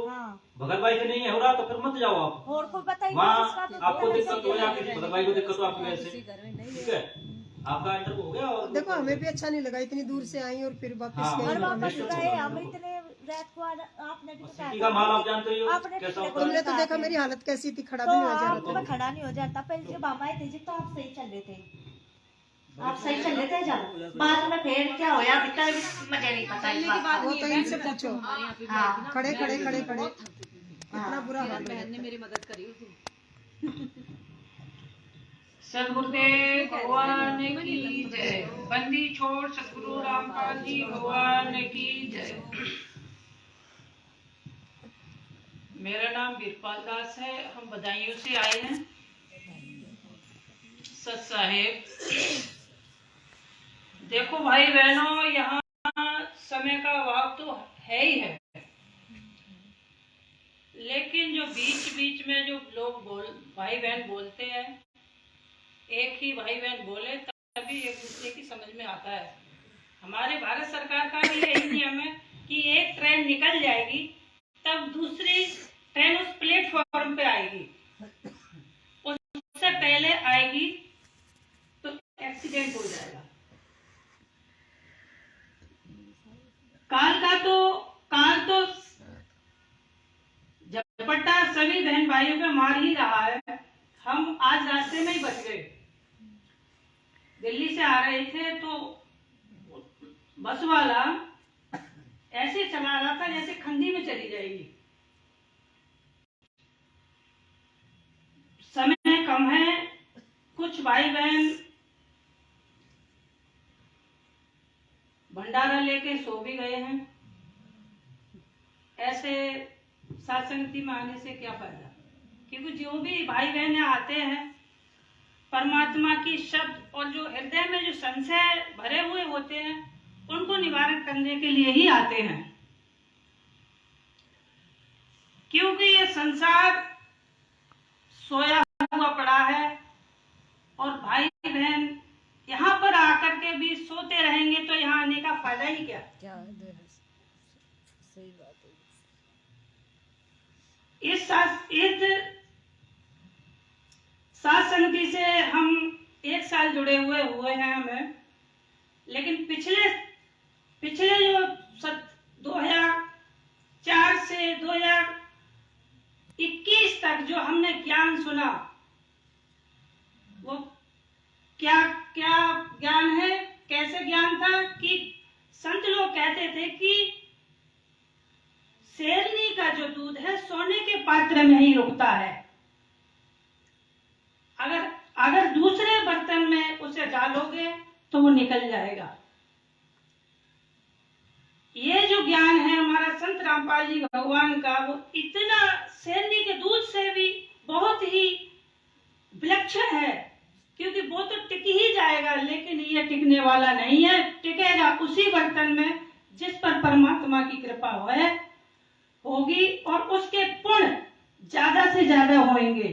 भगत भाई से नहीं है हो रहा तो फिर मत जाओ आप, वहाँ आपको दिक्कत हो या किसी भगत भाई को दिक्कत हो आपकी वजह से, ठीक है। आपका इंटरव्यू हो गया और देखो हमें भी अच्छा नहीं लगा, इतनी दूर से आई और फिर वापस सिटी का माल आप जानते हो कैसा होता है। तुमने तो देखा मेरी हालत कैसी थी, खड़ा भी नहीं हो जा रहा था। खड़ा नहीं हो जाता, पहले जब हम आए थे तो आप सही चल रहे थे, आप सही चल रहे थे जब बाद में फिर क्या होया भीतर मुझे नहीं पता इस बात का। वो तो इनसे पूछो, हाँ खड़े खड़े खड़े खड़े इतना बुरा हाल है। बहन ने मेरी मदद करी। सदगुरुदेव भगवान की जय, बंदी छोड़ सदगुरु रामपाल जी भगवान की जय। मेरा नाम बीरपाल दास है, हम बदायूं से आए हैं सत साहेब। देखो भाई बहनों यहाँ समय का अभाव तो है ही है, लेकिन जो बीच बीच में जो लोग भाई बहन बोलते हैं, एक ही भाई बहन बोले तभी एक दूसरे की समझ में आता है। हमारे भारत सरकार का भी यही नियम है कि एक ट्रेन निकल जाएगी तब दूसरी ट्रेन उस प्लेटफॉर्म पे आएगी, उससे पहले आएगी तो एक्सीडेंट हो जाएगा। काल तो झपट्टा सभी बहन भाइयों पे मार ही रहा है। हम आज रास्ते में ही बच गए, दिल्ली से आ रहे थे तो बस वाला ऐसे चला रहा था जैसे खंडी में चली जाएगी। समय कम है, कुछ भाई बहन भंडारा लेके सो भी गए हैं। ऐसे सत्संगति में आने से क्या फायदा, क्योंकि जो भी भाई बहन आते हैं परमात्मा की शब्द और जो हृदय में जो संशय भरे हुए होते हैं उनको निवारण करने के लिए ही आते हैं, क्योंकि ये संसार सोया हुआ पड़ा है और भाई बहन यहाँ पर आकर के भी सोते रहेंगे तो यहाँ आने का फायदा ही क्या। सही बात है। इस सत्संगति से हम 1 साल जुड़े हुए हैं हमें, लेकिन पिछले जो 2004 से 2021 तक जो हमने ज्ञान सुना वो क्या ज्ञान है, कैसे ज्ञान था कि संत लोग कहते थे कि शेरनी का जो दूध है सोने के पात्र में ही रुकता है, अगर दूसरे बर्तन में उसे डालोगे तो वो निकल जाएगा। ये जो ज्ञान है हमारा रामपाल जी भगवान का वो इतना सैन्य के दूध से भी बहुत ही विलक्षण है, क्योंकि वो तो टिक ही जाएगा, लेकिन ये टिकने वाला नहीं है। टिकेगा उसी बर्तन में जिस पर परमात्मा की कृपा होगी और उसके पुण्य ज्यादा से ज्यादा होंगे,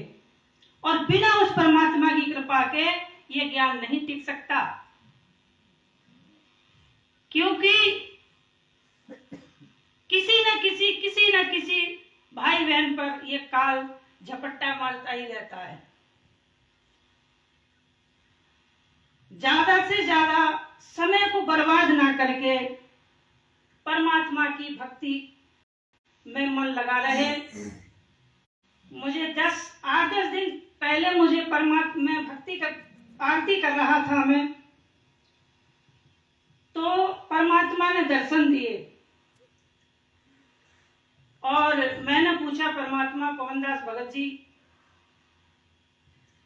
और बिना उस परमात्मा की कृपा के ये ज्ञान नहीं टिक सकता। क्योंकि किसी न किसी भाई बहन पर ये काल झपट्टा मारता ही रहता है। ज्यादा से ज्यादा समय को बर्बाद ना करके परमात्मा की भक्ति में मन लगा रहे। मुझे 8-10 दिन पहले मुझे परमात्मा में आरती कर रहा था मैं, तो परमात्मा ने दर्शन दिए और मैंने पूछा परमात्मा पवनदास भगत जी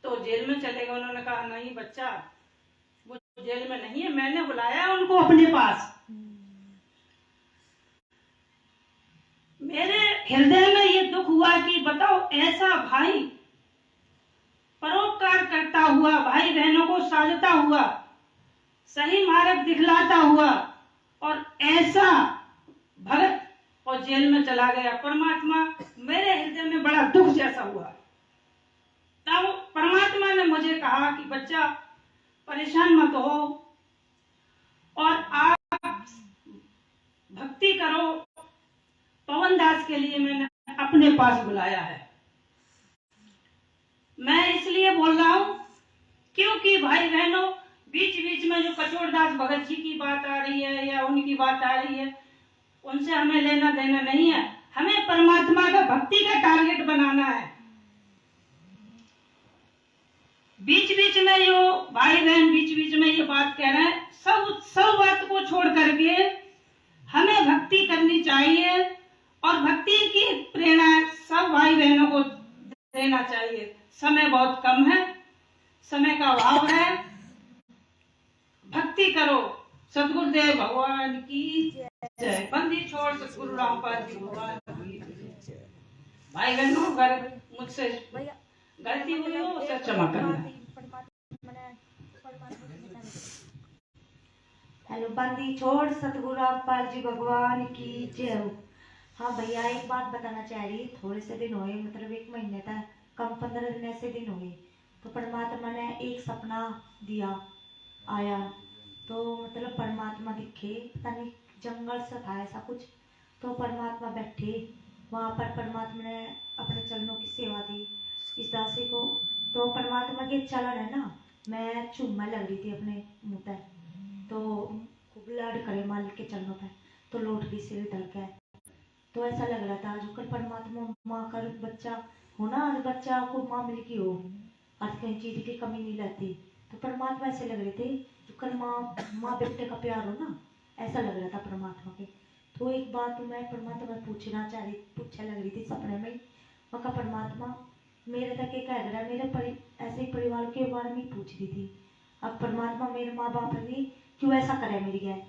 तो जेल में चले गए। उन्होंने कहा नहीं बच्चा, वो जेल में नहीं है, मैंने बुलाया उनको अपने पास। मेरे हृदय में ये दुख हुआ कि बताओ, ऐसा भाई परोपकार करता हुआ, भाई बहनों को साजता हुआ, सही मार्ग दिखलाता हुआ, और ऐसा भगत और जेल में चला गया। परमात्मा, मेरे हृदय में बड़ा दुख जैसा हुआ। तब परमात्मा ने मुझे कहा कि बच्चा परेशान मत हो और आप भक्ति करो। पवन दास के लिए मैंने अपने पास बुलाया है। मैं इसलिए बोल रहा हूं क्योंकि भाई बहनों, बीच बीच में जो कचोड़दास भगत जी की बात आ रही है या उनकी बात आ रही है, उनसे हमें लेना देना नहीं है। हमें परमात्मा का भक्ति का टारगेट बनाना है। बीच बीच में जो भाई बहन बीच बीच में ये बात कह रहे हैं, सब बात को छोड़ करके हमें भक्ति करनी चाहिए और भक्ति की प्रेरणा सब भाई बहनों को देना चाहिए। समय बहुत कम है, समय का अभाव है। भक्ति करो। सतगुरुदेव भगवान की जय। बंदी छोड़ सतगुरु रामपाल जी भगवान की जय। भाई बहनों, अगर मुझसे गलती हुई हो उसे क्षमा करना। हेलो, बंदी छोड़ सतगुरु रामपाल जी भगवान की जय हो। हाँ भैया, एक बात बताना चाह रही, थोड़े से दिन हुए, मतलब 1 महीने तक कम, 15 दिन ऐसे दिन हुए, तो परमात्मा ने एक सपना दिया आया। तो मतलब परमात्मा दिखे, पता नहीं जंगल सा था ऐसा कुछ, तो परमात्मा बैठे वहाँ पर। परमात्मा ने अपने चरणों की सेवा दी इस दासी को। तो परमात्मा के चलन है ना, मैं चूमने लग रही थी अपने मुँह पर, तो खूब लाड करे मालिक के चरणों पर, तो लौट गई सिर धड़ के। तो ऐसा लग रहा था जो कल परमात्मा माँ का बच्चा हो ना, बच्चा को माँ मिल की हो, आज कहीं चीज की कमी नहीं रहती। तो परमात्मा ऐसे लग रहे थे जो कल माँ बेटे का प्यार हो ना, ऐसा लग रहा था परमात्मा के। तो एक बात मैं परमात्मा पूछने लग रही थी सपने में। मैं कहा परमात्मा, मेरे तक एक कह रहा, मेरे ऐसे ही परिवार के बारे में पूछ रही थी। अब परमात्मा मेरे माँ बाप ने क्यों ऐसा करे मेरी गैर,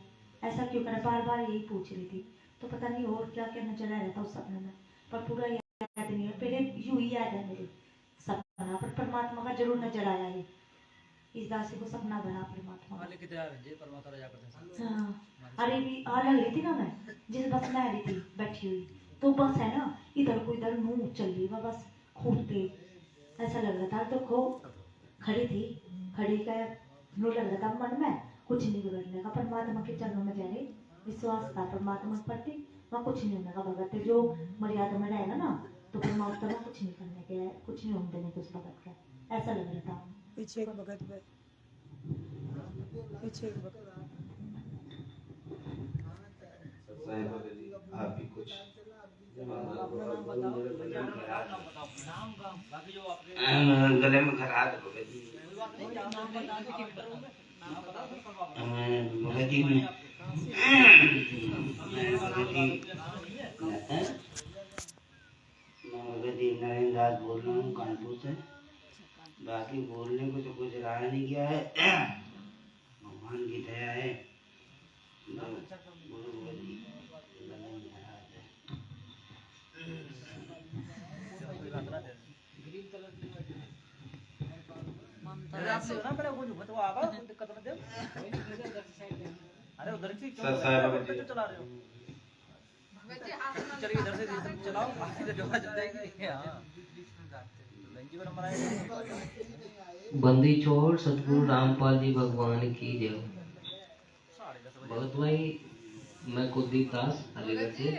ऐसा क्यों करे, बार बार यही पूछ रही थी। तो पता नहीं और क्या क्या नजर आ रहा था उस सपने में, पर पूरा याद नहीं है। पहले यूं ही याद है मेरे सपना, पर परमात्मा का जरूर नजर आया है। इस दासी को सपना बना परमात्मा। हाँ, अरे भी लग रही थी ना, मैं जिस बस में आ रही थी बैठी हुई, तो बस है ना इधर को इधर मुंह चल रही वह बस खूब तेज, ऐसा लग रहा था। तो खूब खड़ी थी, खड़ी का यूं लग रहा था मन में कुछ नहीं बिगड़ने का, परमात्मा के चरणों में जाने विश्वास था परमात्मा के प्रति, वहाँ कुछ नहीं होने का। भगत जो मर्यादा में रहेगा ना, तो परमात्मा में कुछ नहीं करने के, कुछ नहीं होने देने के उस भगत का, ऐसा लग रहा था। पीछे एक भगत पे, पीछे एक भगत। आप भी कुछ गले में खराब भगत जी, नरेंद्र दास बोल रहा हूँ कानपुर से। बाकी बोलने को तो कुछ रहा नहीं गया है, भगवान की दया है। बंदी छोड़ सतगुरु रामपाल जी भगवान की जय। भगत भाई, मैं कुलदीप दास अलीगढ़ से।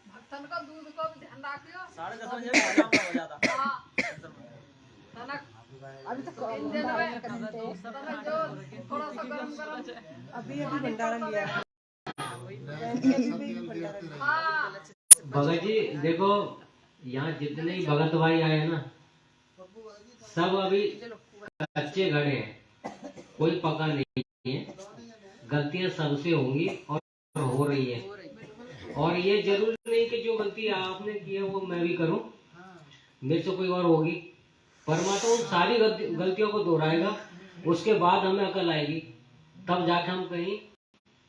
भक्तन का दूध को भी ध्यान रखियो। 10:30 बजे आ जाऊंगा हो जाता। अभी तक जो थोड़ा सा गरम अभी भंडारा लिया है। भगत जी देखो, यहाँ जितने ही भगत भाई आए ना, सब अभी कच्चे घड़े हैं, कोई पका नहीं है। गलतियां सबसे होंगी और हो रही है, और ये जरूरी नहीं कि जो गलती आपने की है वो मैं भी करूं, मेरे से कोई और होगी। परमात्मा उन सारी गलतियों को दोहराएगा, उसके बाद हमें अकल आएगी, तब जाके हम कहीं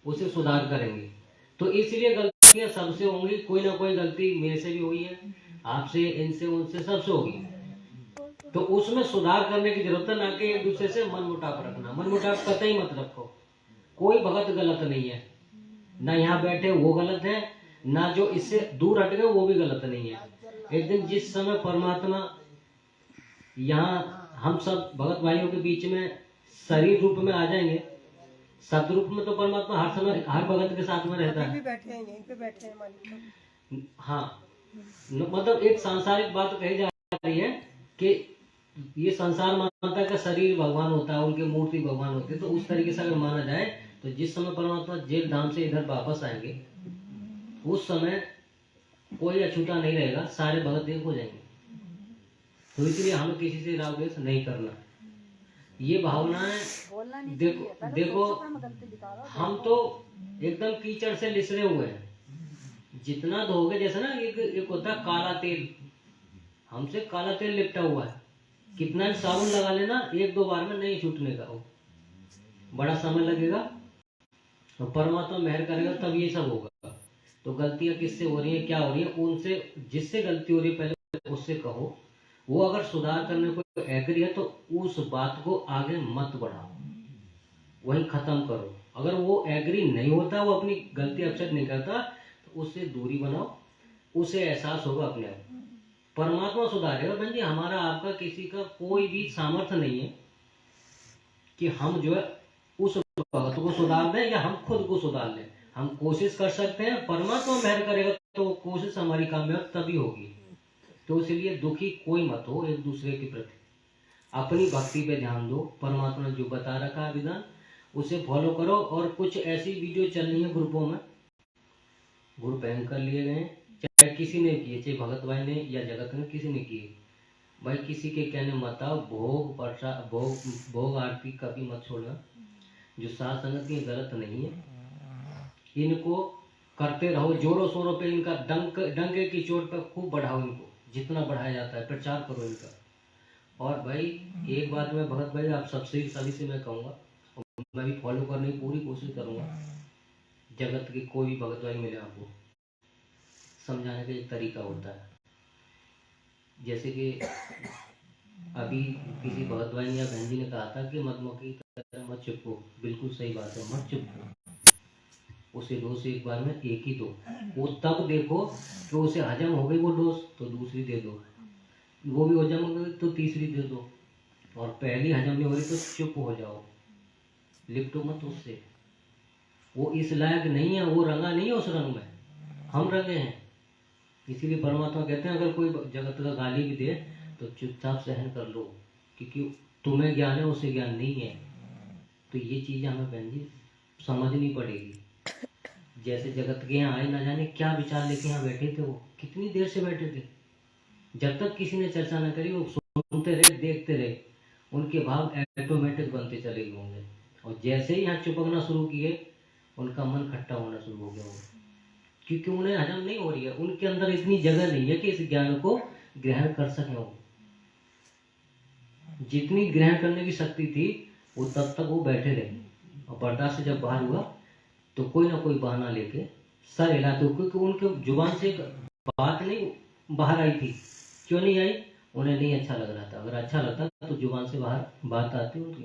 उसे सुधार करेंगे। तो इसलिए गलतियां सबसे होंगी, कोई ना कोई गलती मेरे से भी हुई है, आपसे, इनसे, उनसे, सबसे होगी। तो उसमें सुधार करने की जरूरत है, ना कि एक दूसरे से मन मुटाव रखना। मन मुटाव कतई मत रखो। कोई भगत गलत नहीं है, ना यहाँ बैठे वो गलत है, ना जो इससे दूर हट गए वो भी गलत नहीं है। एक दिन जिस समय परमात्मा यहाँ हम सब भगत भाइयों के बीच में शरीर रूप में आ जाएंगे, सतरूप में तो परमात्मा हर समय हर भगत के साथ में रहता है। बैठे हैं, यहीं पे बैठे हैं मालिक। हाँ, मतलब एक सांसारिक बात कही जा रही है कि ये संसार मानता है कि शरीर भगवान होता है, उनकी मूर्ति भगवान होती है। तो उस तरीके से अगर माना जाए तो जिस समय परमात्मा जेल धाम से इधर वापस आएंगे, उस समय कोई अछूता नहीं रहेगा, सारे भगत एक हो जाएंगे। तो इसलिए हमें किसी से राग द्वेष नहीं करना। ये भावनाएं देखो हम तो एकदम कीचड़ से लिसरे हुए हैं। जितना धोगे, जैसे ना एक होता है काला तेल, हमसे काला तेल लिपटा हुआ है। कितना भी साबुन लगा लेना, 1-2 बार में नहीं छूटने का, वो बड़ा समय लगेगा। तो परमात्मा मेहर करेगा तब ये सब होगा। तो गलतियां किससे हो रही है, क्या हो रही है, उनसे, जिससे गलती हो रही है पहले उससे कहो। वो अगर सुधार करने को एग्री है तो उस बात को आगे मत बढ़ाओ, वहीं खत्म करो। अगर वो एग्री नहीं होता, वो अपनी गलती एक्सेप्ट नहीं करता, तो उससे दूरी बनाओ, उसे एहसास होगा अपने आप। परमात्मा सुधारेगा। बहन जी, हमारा आपका किसी का कोई भी सामर्थ्य नहीं है कि हम जो है उस भगत को सुधार दें या हम खुद को सुधार लें। हम कोशिश कर सकते हैं, परमात्मा मेहर करेगा तो कोशिश हमारी कामयाब तभी होगी। तो इसलिए दुखी कोई मत हो एक दूसरे के प्रति, अपनी भक्ति पे ध्यान दो। परमात्मा ने जो बता रखा है विधान, उसे फॉलो करो। और कुछ ऐसी वीडियो चल रही है ग्रुपों में, ग्रुप हैंग कर लिए गए, चाहे किसी ने किए, चाहे भगत भाई ने या जगत ने, किसी ने किए। भाई किसी के कहने मत आओ, भोग प्रसाद भोग आरती कभी मत छोड़ना। जो साथ संगत की गलत नहीं है, इनको करते रहो जोरों शोरों पे। इनका डंके की चोट पे खूब बढ़ाओ, इनको जितना बढ़ाया जाता है प्रचार करो इनका। और भाई एक बात मैं भगत भाई आप सबसे सभी से मैं कहूँगा, मैं भी फॉलो करने की पूरी कोशिश करूँगा। जगत के कोई भी भगत भाई मिले, आपको समझाने का एक तरीका होता है। जैसे कि अभी किसी भगत भाई या बहन जी ने कहा था कि मधुमक्खी की तरह मत चिपको। बिल्कुल सही बात है, मत चिपको। उसे डोज एक बार में एक ही दो। वो तब देखो कि उसे हजम हो गई वो डोज तो दूसरी दे दो, वो भी हजम हो गई तो तीसरी दे दो, और पहली हजम नहीं हो रही तो चुप हो जाओ, लिपटो मत उससे। वो इस लायक नहीं है, वो रंगा नहीं है उस रंग में, हम रंगे हैं। इसीलिए परमात्मा कहते हैं अगर कोई जगत का गाली भी दे तो चुपचाप सहन कर लो, क्योंकि तुम्हें ज्ञान है उसे ज्ञान नहीं है। तो ये चीज़ हमें बहन जी समझनी पड़ेगी। जैसे जगत के यहाँ आए, ना जाने क्या विचार लेके यहाँ बैठे थे, वो कितनी देर से बैठे थे, जब तक किसी ने चर्चा न करी वो सुनते रहे, देखते रहे, उनके भाव ऑटोमेटिक बनते चले गए होंगे। और जैसे ही यहाँ चिपकना शुरू किए, उनका मन खट्टा होना शुरू हो गया होगा, क्योंकि उन्हें हजम नहीं हो रही है। उनके अंदर इतनी जगह नहीं है कि इस ज्ञान को ग्रहण कर सके। वो जितनी ग्रहण करने की शक्ति थी वो तब तक वो बैठे रहे, और बर्दाश्त से जब बाहर हुआ तो कोई ना कोई बहाना लेके सर हिलाते, क्योंकि उनके जुबान से एक बात नहीं बाहर आई थी। क्यों नहीं आई? उन्हें नहीं अच्छा लग रहा था। अगर अच्छा लगता तो जुबान से बाहर बात आती उनकी।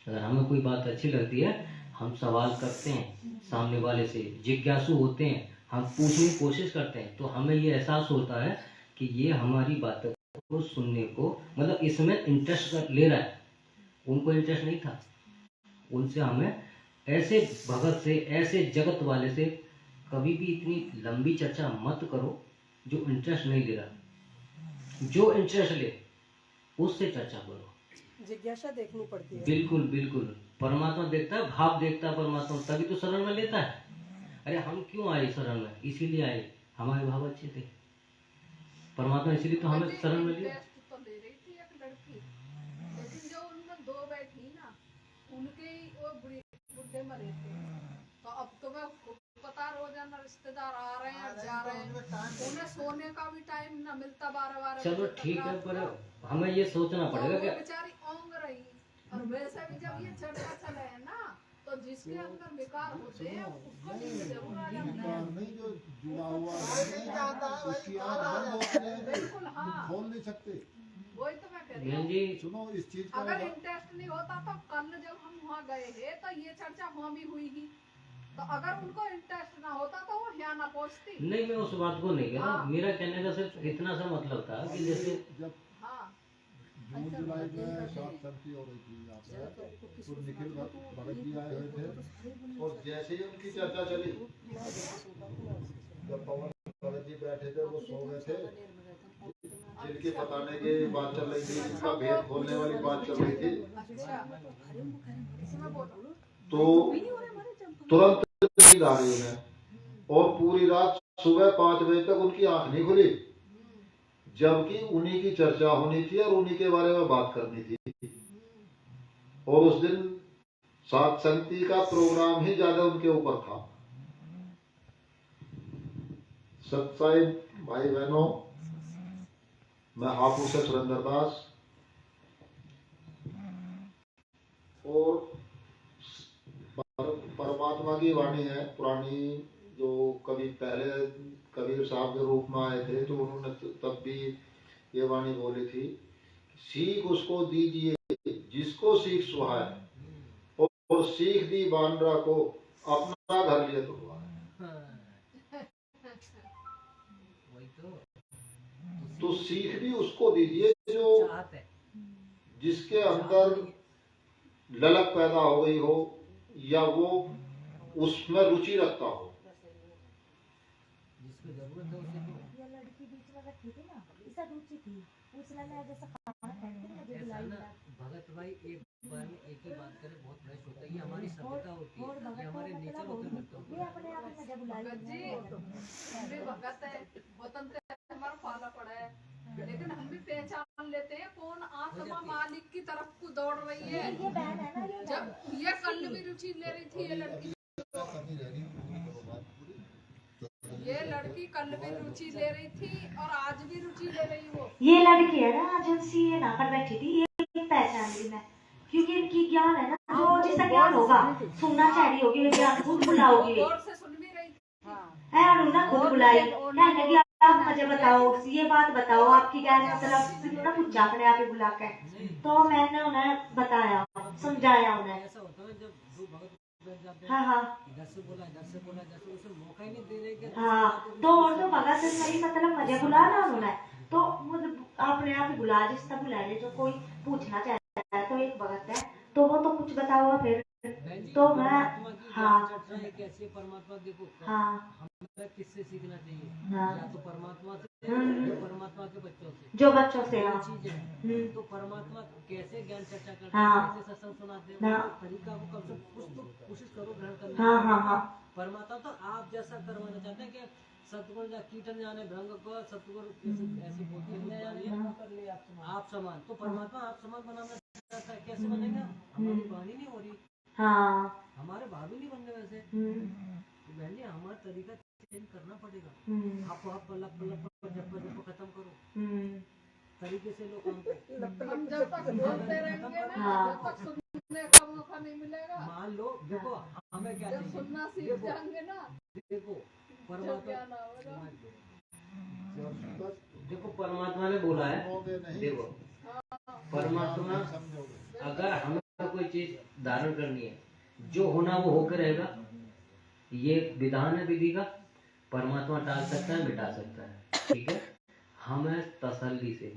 अगर हमें कोई बात अच्छी लगती है, हम सवाल करते हैं सामने वाले से, जिज्ञासु होते हैं, हम पूछने की कोशिश करते हैं, तो हमें ये एहसास होता है कि ये हमारी बातों को सुनने को, मतलब इसमें इंटरेस्ट ले रहा है। उनको इंटरेस्ट नहीं था। उनसे हमें ऐसे भगत से, ऐसे जगत वाले से कभी भी इतनी लंबी चर्चा मत करो जो इंटरेस्ट नहीं ले रहा। जो इंटरेस्ट ले उससे चर्चा करो। जिज्ञासा देखनी पड़ती है। बिल्कुल बिल्कुल। परमात्मा देखता है, भाव देखता है परमात्मा, तभी तो शरण में लेता है। अरे हम क्यों आए शरण में? इसीलिए आए, हमारे भाव अच्छे थे। परमात्मा इसीलिए तो हमें शरण में लिया। तो ले रही थी एक लड़की, लेकिन जो उनमें दो बैठी ना, उनके ही वो बुढ़े मरे थे। तो अब तो मैं पता रोजाना रिश्तेदार आ रहे हैं जा रहे हैं, उन्हें सोने का भी टाइम न मिलता। 12 चलो ठीक है, पर हमें ये सोचना पड़ेगा कि बेचारी ओंग रही। और वैसे भी जब ये चर्चा चले है ना, तो जिसके अंदर विकार होते हैं उसको नींद जरूर आ जाता है। नहीं जो जुड़ा हुआ है उसकी आँख बंद होती है, बिल्कुल हाँ, खोल नहीं सकते। वही तो मैं कह रही हूँ। सुनो इस चीज का, अगर इंटरेस्ट नहीं होता तो कल जब हम वहाँ गए हैं तो ये चर्चा वहाँ भी हुई ही। तो अगर उनको इंटरेस्ट ना होता तो वो यहाँ ना पहुँचती। नहीं, मैं उस बात को नहीं कह रहा। मेरा कहने का सिर्फ इतना सा मतलब था कि जैसे जब जून जुलाई में सात संगति हो रही थी यहाँ पे, तो निखिल भगत जी आए हुए थे और जैसे ही उनकी चर्चा चली, जब पवन भगत जी बैठे थे वो सो गए थे, जिनकी बताने की बात चल रही थी, जिनका भेद खोलने वाली बात चल रही थी, तो तुरंत नींद आ रही उन्हें और पूरी रात सुबह 5 बजे तक उनकी आंख नहीं खुली, जबकि उन्हीं की चर्चा होनी थी और उन्हीं के बारे में बात करनी थी। और उस दिन सात संगति का प्रोग्राम ही ज्यादा उनके ऊपर था। सत्साई भाई बहनों, मैं हापुड़ से सुरेंद्र दास, और परमात्मा की वाणी है पुरानी, जो कभी पहले कबीर साहब के रूप में आए थे, तो उन्होंने तब भी ये वाणी बोली थी, सीख उसको दीजिए जिसको सीख सुहाए, और सीख दी बांद्रा को अपना घर लिए तो तो सीख भी उसको दीजिए जो जिसके अंदर ललक पैदा हो गई हो या वो उसमें रुचि रखता हो। लड़की बीच में बैठी थी ना, इसका रुचि थी, उसने मैं जैसा खाना खाती मुझे बुलाया। भगत भाई एक बार में एक ही बात करे बहुत बेस्ट होता है। ये हमारी सभ्यता होती है, ये हमारे नेचर होते हैं। ये अपने आप ही मुझे बुलाया जी, हम भी भगत है, स्वतंत्र हमारा पाला पड़ा है, लेकिन हम भी पहचान लेते हैं कौन आत्मा मालिक की तरफ को दौड़ रही है। ये बहन है ना, जब ये कल भी रुचि ले रही थी, ये लड़की कल भी रुचि ले रही थी और आज भी रुचि ले रही हो। ये लड़की है ना एजेंसी ना पर बैठी थी, ये पहचान ली मैं, क्योंकि इनकी ज्ञान है ना, जो जिसका ज्ञान होगा सुनना चाह रही होगी, ज्ञान खुद बुलाओगी है और ना खुद बुलाई, कहने लगी आप मुझे बताओ, ये बात बताओ आपकी क्या मतलब ना, पूछा अपने आप ही बुला के, तो मैंने उन्हें बताया, समझाया उन्हें। हाँ हाँ हाँ, तो और तो भगत नहीं, मतलब मुझे बुला ना उन्होंने, तो मुझे अपने आप ही बुला, जिस तरह बुला रहे, जो कोई पूछना चाहता है तो एक भगत है, तो वो तो कुछ बताओ फिर, तो मैं हाँ परमात्मा देखो हाँ हमें किससे सीखना चाहिए, हाँ या तो परमात्मा से या परमात्मा के बच्चों से, जो बच्चों से हाँ चीज है। तो परमात्मा कैसे ज्ञान चर्चा करते हाँ हैं, कैसे सत्संग सुनाते हैं, हाँ तरीका को कम से कम कुछ तो कोशिश करो ग्रहण करने। हाँ हाँ हाँ, परमात्मा तो आप जैसा करवाना चाहते हैं कि सतगुण या कीर्तन जाने भ्रंग को सतगुण ऐसी बोलती है आप समान, तो परमात्मा आप समान बनाना चाहता है, कैसे बनेगा? हमारी वाणी नहीं हो रही, हाँ हमारे भाव ही नहीं बन रहे वैसे, बहन जी हमारा तरीका चेंज करना पड़ेगा। आप पलक जब खत्म करो तरीके से लोग काम करें। हम जब तक बोलते रहेंगे ना, जब तक सुनने का मौका नहीं मिलेगा। मान लो देखो हमें क्या जब सुनना सीख जाएंगे ना, देखो परमात्मा देखो परमात्मा ने बोला है, देखो परमात्मा अगर हमें कोई चीज धारण करनी है, जो होना वो होकर रहेगा, ये विधान है विधि का। परमात्मा टाल सकता है, मिटा सकता है, ठीक है। हमें तसल्ली से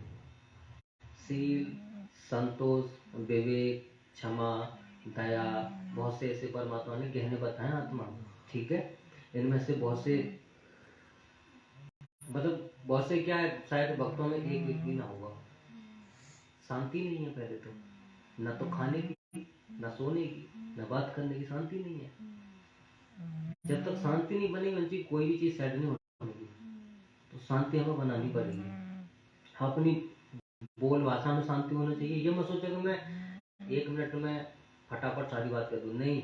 सील, संतोष, विवेक, क्षमा, दया, बहुत से ऐसे परमात्मा ने गहने बताए आत्मा, ठीक है। इनमें से बहुत से मतलब बहुत से क्या है, शायद भक्तों में एक भी ना होगा। शांति नहीं है पहले तो, न तो खाने की, न सोने की, न बात करने की, शांति नहीं है। जब तक शांति नहीं बनेगी उनकी कोई भी चीज सेट नहीं होगी। तो शांति हमें बनानी पड़ेगी। अपनी बोल भाषा में शांति होना चाहिए। ये मत सोचो कि मैं 1 मिनट में फटाफट सारी बात कर दूं, नहीं।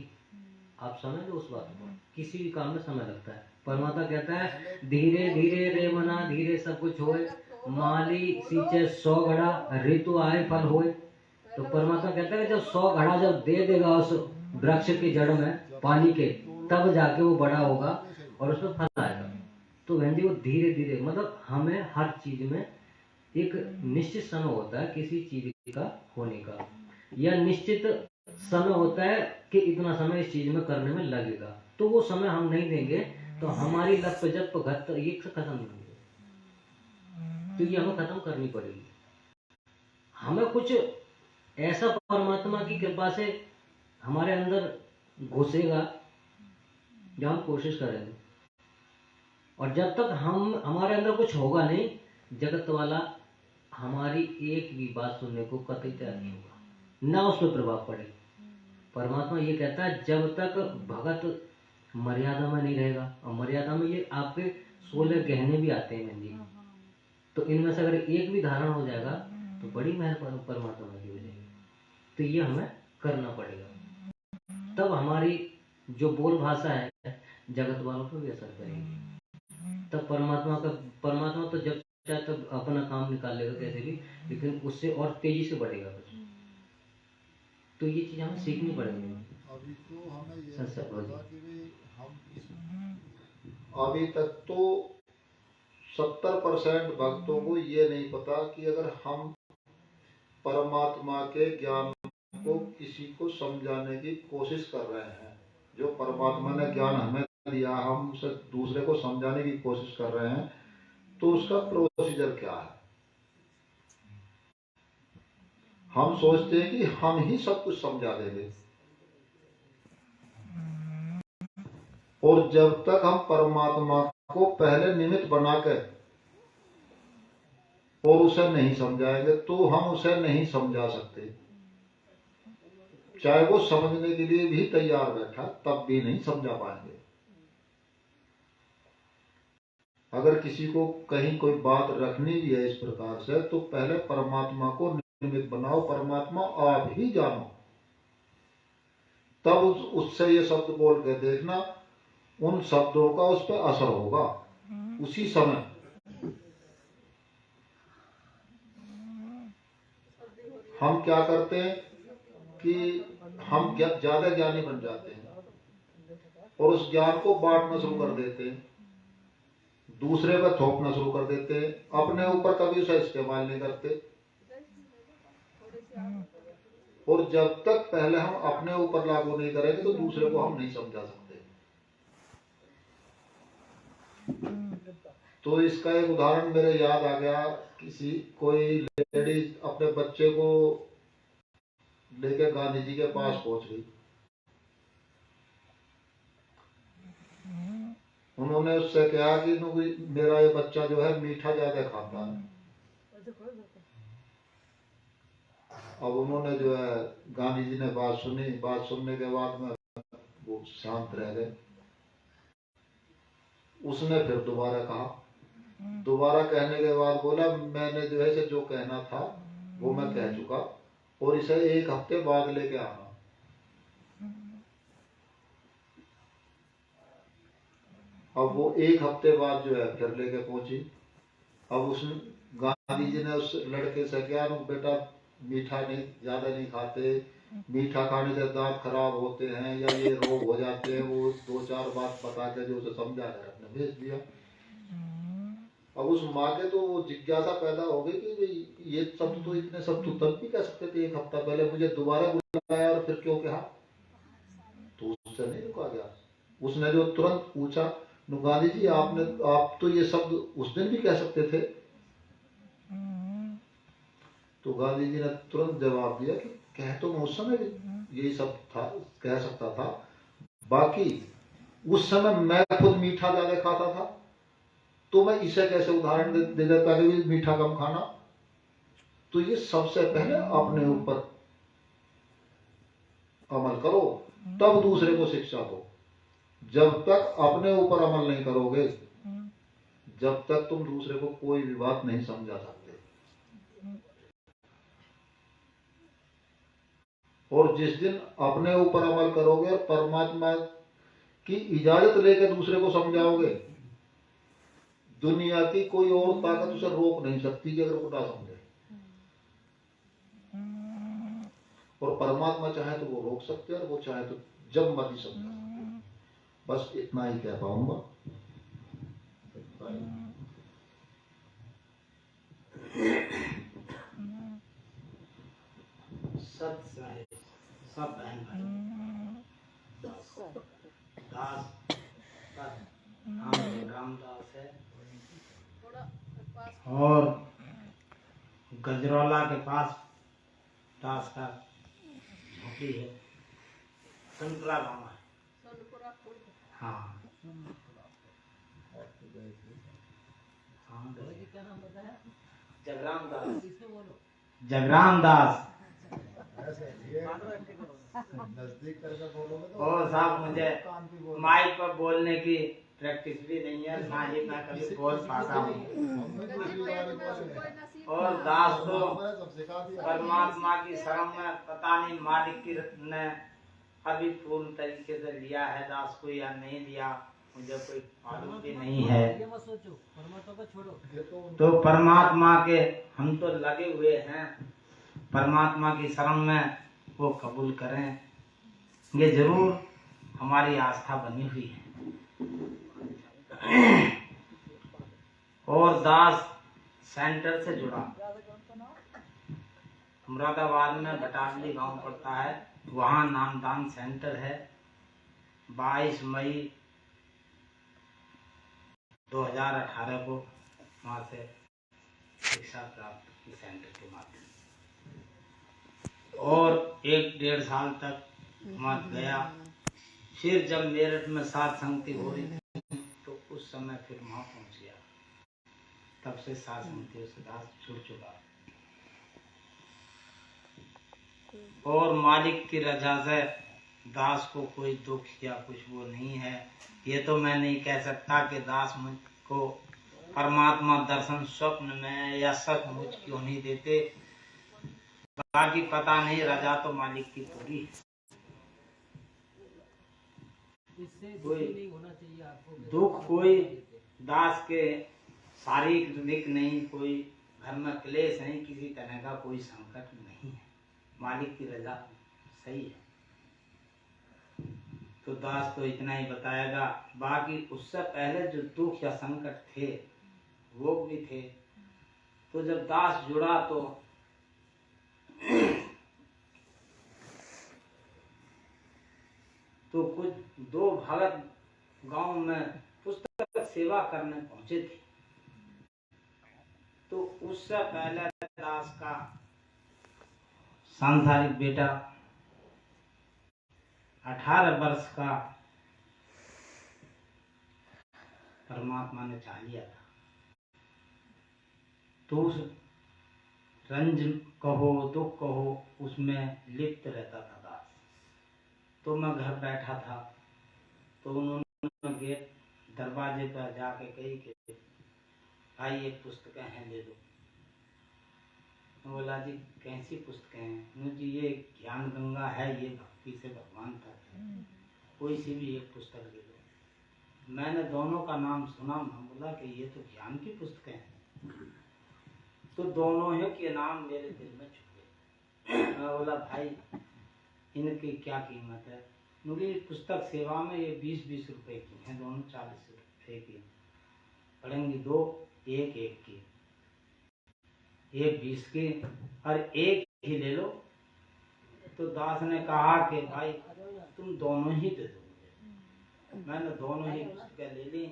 आप समझ लो उस बात को, किसी भी काम में समय लगता है। परमात्मा कहता है धीरे धीरे रे मना, धीरे सब कुछ होए, माली सींचे 100 घड़ा, ऋतु आए फल होए। तो परमात्मा कहता है जब 100 घड़ा जब दे देगा उस वृक्ष की जड़ में पानी के, तब जाके वो बड़ा होगा और उसमें फल आएगा। तो बहन जी वो धीरे धीरे, मतलब हमें हर चीज में एक निश्चित समय होता है किसी चीज का होने का, या निश्चित समय होता है कि इतना समय इस चीज में करने में लगेगा। तो वो समय हम नहीं देंगे तो हमारी लप जप घट ये खत्म नहीं होंगे। तो ये हमें खत्म करनी पड़ेगी। हमें कुछ ऐसा परमात्मा की कृपा से हमारे अंदर घुसेगा जो हम कोशिश करेंगे। और जब तक हम हमारे अंदर कुछ होगा नहीं, जगत वाला हमारी एक भी बात सुनने को कतई तैयार नहीं होगा, ना उस पर प्रभाव पड़े। परमात्मा ये कहता है जब तक भगत मर्यादा में नहीं रहेगा, और मर्यादा में ये आपके 16 गहने भी आते हैं जी, तो इनमें से अगर एक भी धारण हो जाएगा तो बड़ी मेहर परमात्मा की हो जाएगी। तो ये हमें करना पड़ेगा, तब हमारी जो बोल भाषा है जगत वालों पर भी असर करेगी। तब परमात्मा तो जब चाहे तब अपना काम निकाल लेगा कैसे भी, लेकिन उससे और तेजी से बढ़ेगा कुछ। तो ये चीज हमें सीखनी पड़ेगी। अभी तो हमें ये सच पता कि अभी तक तो 70% भक्तों को ये नहीं पता कि अगर हम परमात्मा के ज्ञान को किसी को समझाने की कोशिश कर रहे हैं, जो परमात्मा ने ज्ञान हमें दिया, हम उसे दूसरे को समझाने की कोशिश कर रहे हैं, तो उसका प्रोसीजर क्या है। हम सोचते हैं कि हम ही सब कुछ समझा देंगे, और जब तक हम परमात्मा को पहले निमित्त बनाकर और उसे नहीं समझाएंगे तो हम उसे नहीं समझा सकते। चाहे वो समझने के लिए भी तैयार बैठा तब भी नहीं समझा पाएंगे। अगर किसी को कहीं कोई बात रखनी भी है इस प्रकार से, तो पहले परमात्मा को निमित्त बनाओ, परमात्मा आप ही जानो, तब उससे ये शब्द बोल के देखना, उन शब्दों का उस पर असर होगा उसी समय। हम क्या करते हैं कि हम ज्यादा ज्ञानी बन जाते हैं और उस ज्ञान को बांटना शुरू कर देते हैं, दूसरे पर थोपना शुरू कर देते हैं, अपने ऊपर कभी उसे इस्तेमाल नहीं करते। और जब तक पहले हम अपने ऊपर लागू नहीं करेंगे तो दूसरे को हम नहीं समझा सकते। तो इसका एक उदाहरण मेरे याद आ गया। कोई लेडीज अपने बच्चे को लेके गांधी जी के पास पहुंच गई। उन्होंने उससे कहा कि मेरा ये बच्चा जो है मीठा ज्यादा खाता है। अब उन्होंने जो है गांधी जी ने बात सुनी, बात सुनने के बाद में वो शांत रह गए। उसने फिर दोबारा कहा, दोबारा कहने के बाद बोला मैंने जो है जो कहना था वो मैं कह चुका, और इसे 1 हफ्ते बाद लेके आना। अब वो 1 हफ्ते बाद जो है फिर लेके पहुंची। अब उस गांधी जी ने उस लड़के से कहा, बेटा मीठा नहीं ज्यादा नहीं खाते, मीठा खाने से दांत खराब होते हैं या ये रोग हो जाते हैं। वो 2-4 बात बता के जो उसे समझा कर अपने भेज दिया। अब अब उस माँ के तो वो जिज्ञासा पैदा हो गई कि भाई ये शब्द तो इतने शब्द तो तब भी कह सकते थे, 1 हफ्ता पहले मुझे दोबारा बुलाया और फिर क्यों कहा? तो उससे नहीं रुका गया। उसने जो तुरंत पूछा, गांधी जी आप तो ये शब्द उस दिन भी कह सकते थे। तो गांधी जी ने तुरंत जवाब दिया कि कह तो मैं उस समय भी यही शब्द था, कह सकता था, बाकी उस समय मैं खुद मीठा ज्यादा खाता था, तो मैं इसे कैसे उदाहरण दे देता कि मीठा कम खाना। तो ये सबसे पहले अपने ऊपर अमल करो, तब दूसरे को शिक्षा दो। जब तक अपने ऊपर अमल नहीं करोगे, जब तक तुम दूसरे को कोई भी बात नहीं समझा सकते। और जिस दिन अपने ऊपर अमल करोगे और परमात्मा की इजाजत लेकर दूसरे को समझाओगे, दुनिया की कोई और ताकत उसे रोक नहीं सकती कि अगर वो ना समझे। और परमात्मा चाहे तो वो रोक सकते हैं, और वो चाहे तो जब मर्जी समझा सकते। बस इतना ही कह पाऊंगा। सब साहेब, सब बहन भाई, दास नाम रामदास है, और गजरौला के पास दास का झोपड़ी है, संतरा गाँव है। हाँ क्या नाम बताया? जगराम दास। इसमें बोलो। जगराम दास। नजदीक करके बोलोगे तो और साहब मुझे माइक पर बोलने की प्रैक्टिस भी नहीं है, ना ही मैं कभी बोल पाता हूँ। और दास तो परमात्मा की शरण में पता नहीं मालिक की ने अभी पूर्ण तरीके से लिया है दास को या नहीं लिया, मुझे कोई मालूम भी नहीं है। ये मत सोचो, परमात्मा को छोड़ो। तो परमात्मा के हम तो लगे हुए हैं, परमात्मा की शरण में वो कबूल करें, ये जरूर हमारी आस्था बनी हुई है। और दास सेंटर से जुड़ा, मुरादाबाद में बटावली गांव पड़ता है, वहाँ नामदान सेंटर है। 22 मई 2018 को वहाँ से शिक्षा प्राप्त की सेंटर के माध्यम से, और 1-1.5 साल तक वहाँ गया। फिर जब मेरठ में सात संगति हो रही थी तो उस समय फिर वहाँ पहुँच गया। तब से सात संगतियों से दास छूट चुका। और मालिक की रजा से दास को कोई दुख या कुछ वो नहीं है। ये तो मैं नहीं कह सकता कि दास मुझको परमात्मा दर्शन स्वप्न में या सचमुच क्यों नहीं देते, बाकी पता नहीं, रजा तो मालिक की पूरी है। इससे दुखी नहीं होना चाहिए आपको। दुख कोई दास के शारीरिक नहीं, कोई घर में क्लेश नहीं, किसी तरह का कोई संकट नहीं है, मालिक की रजा सही है। तो दास तो इतना ही बताएगा, बाकी उससे पहले जो दुख या संकट थे वो भी थे। तो जब दास जुड़ा तो कुछ 2 भगत गांव में पुस्तक सेवा करने पहुंचे थे। तो उससे पहले दास का सांसारिक बेटा 18 वर्ष का परमात्मा ने चाह लिया था। तो उस रंज कहो दुख कहो उसमें लिप्त रहता था दास। तो मैं घर बैठा था, तो उन्होंने गेट दरवाजे पर जाके कही कि भाई ये पुस्तकें हैं ले लो। बोला जी कैसी पुस्तकें हैं? मुझे ये ज्ञान गंगा है, ये भक्ति से भगवान तक है, कोई सी भी एक पुस्तक ले लो। मैंने दोनों का नाम सुना, मैं बोला कि ये तो ज्ञान की पुस्तकें हैं। तो दोनों ही के नाम मेरे दिल में छुए। मैं बोला भाई इनकी क्या कीमत है? मुझे पुस्तक सेवा में ये 20-20 रुपए की हैं, दोनों 40 रुपए की पड़ेंगी, 2 एक एक की, एक 20 की और एक ही ले लो। तो दास ने कहा कि भाई तुम दोनों ही दे दो मुझे। मैंने दोनों ही पुस्तकें ले ली।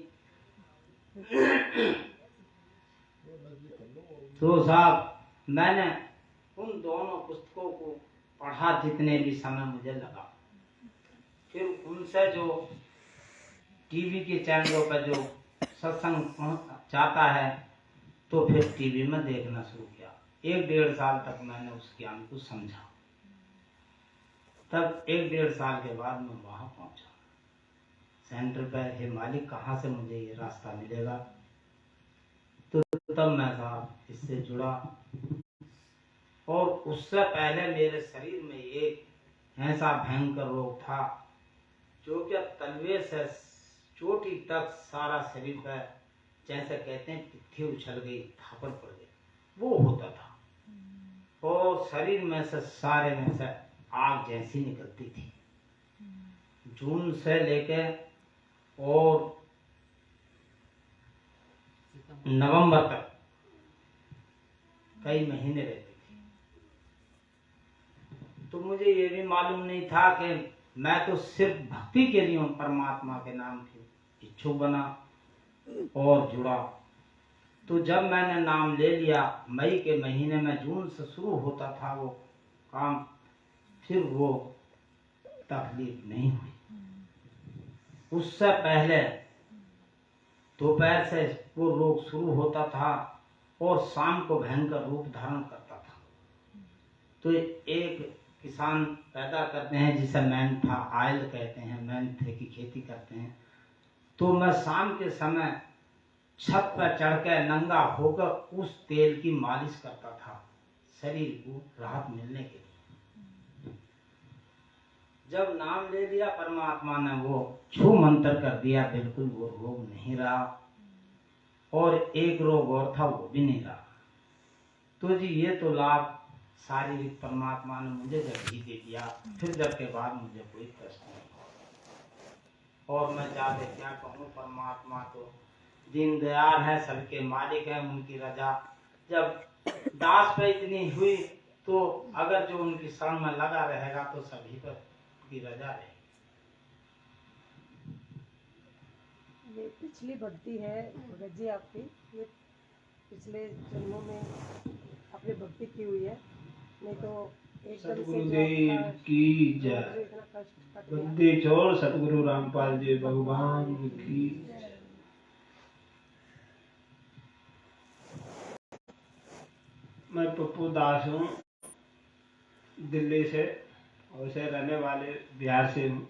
तो साहब मैंने उन दोनों पुस्तकों को पढ़ा जितने भी समय मुझे लगा। फिर उनसे जो टीवी के चैनलों पर जो सत्संग जाता है तो फिर टीवी में देखना शुरू किया। 1-1.5 साल तक मैंने उस ज्ञान को समझा। तब 1-1.5 साल के बाद मैं वहां पहुंचा सेंटर पर। हे मालिक, कहाँ से मुझे ये रास्ता मिलेगा? तो तब मैं साहब इससे जुड़ा। और उससे पहले मेरे शरीर में एक ऐसा भयंकर रोग था जो कि तलवे से चोटी तक सारा शरीर पर, जैसे कहते हैं पित्ती उछल गई, थापर पड़ गई, वो होता था। और शरीर में से सारे में से आग जैसी निकलती थी। जून से लेके और नवंबर तक कई महीने रहते थे। तो मुझे ये भी मालूम नहीं था कि मैं तो सिर्फ भक्ति के लिए परमात्मा के नाम के इच्छुक बना और जुड़ा। तो जब मैंने नाम ले लिया मई के महीने में, जून से शुरू होता था वो काम, फिर वो तकलीफ नहीं हुई। उससे पहले दोपहर से वो रोग शुरू होता था और शाम को भयंकर रूप धारण करता था। तो एक किसान पैदा करते हैं जिसे मैंथा आयल कहते हैं, मैंथे की खेती करते हैं। तो मैं शाम के समय छत पर चढ़कर नंगा होकर उस तेल की मालिश करता था शरीर को राहत मिलने के लिए। जब नाम ले लिया परमात्मा ने, वो छू मंत्र कर दिया, बिल्कुल वो रोग नहीं रहा। और एक रोग और था, वो भी नहीं रहा। तो जी ये तो लाभ शारीरिक परमात्मा ने मुझे जब ही दे दिया, फिर जब के बाद मुझे कोई कष्ट नहीं। और मैं ज्यादा क्या कहूँ, परमात्मा तो दीनदयाल है, सबके मालिक है, उनकी रजा जब दास पे इतनी हुई तो अगर जो उनकी शरण में लगा रहेगा तो सभी पर की रजा रहेगी। ये पिछली भक्ति है भगत जी आपकी, ये पिछले जन्मों में आपने भक्ति की हुई है, नहीं तो एकदम से सतगुरुदेव की जय। बुद्धि छोड़ सतगुरु रामपाल जी भगवान की। मैं पप्पू दास हूँ, दिल्ली से, और से रहने वाले बिहार से हूँ,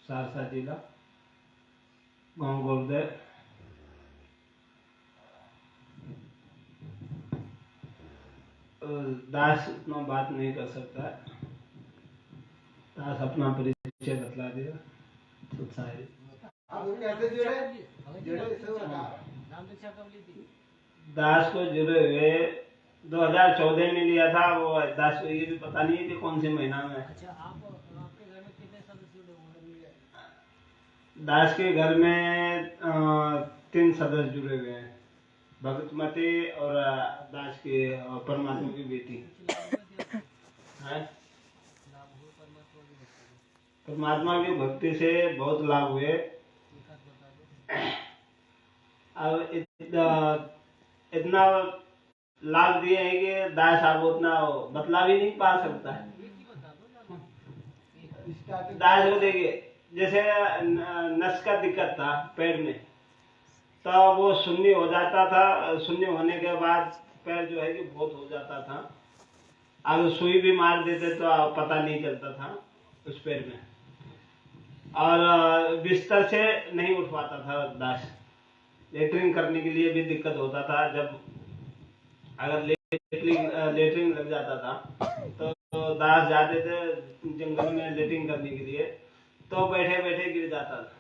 सहरसा जिला, गाँव गोरदेव। दास उतना बात नहीं कर सकता है। दास अपना परिचय बतला दिया। दास को जुड़े हुए 2014 में लिया था। वो दास को ये भी पता नहीं है कि कौन से महीना में। अच्छा, आपके घर में कितने सदस्य जुड़े हुए हैं? दास के घर में 3 सदस्य जुड़े हुए हैं, भगतमती और दास के परमात्मा की बेटी है। परमात्मा की भक्ति से बहुत लाभ हुए। अब इतना लाभ दिए हैं कि दास आप उतना बतला भी नहीं पा सकता है। दास को देखिए, जैसे नस का दिक्कत था पैर में, तो वो शून्य हो जाता था। शून्य होने के बाद पैर जो है कि बहुत हो जाता था। अगर सुई भी मार देते तो पता नहीं चलता था उस पैर में। और बिस्तर से नहीं उठ पाता था दास। लेटरिंग करने के लिए भी दिक्कत होता था। जब अगर लेटरिंग लग जाता था तो दास जाते थे जंगल में लेटरिंग करने के लिए, तो बैठे बैठे गिर जाता था।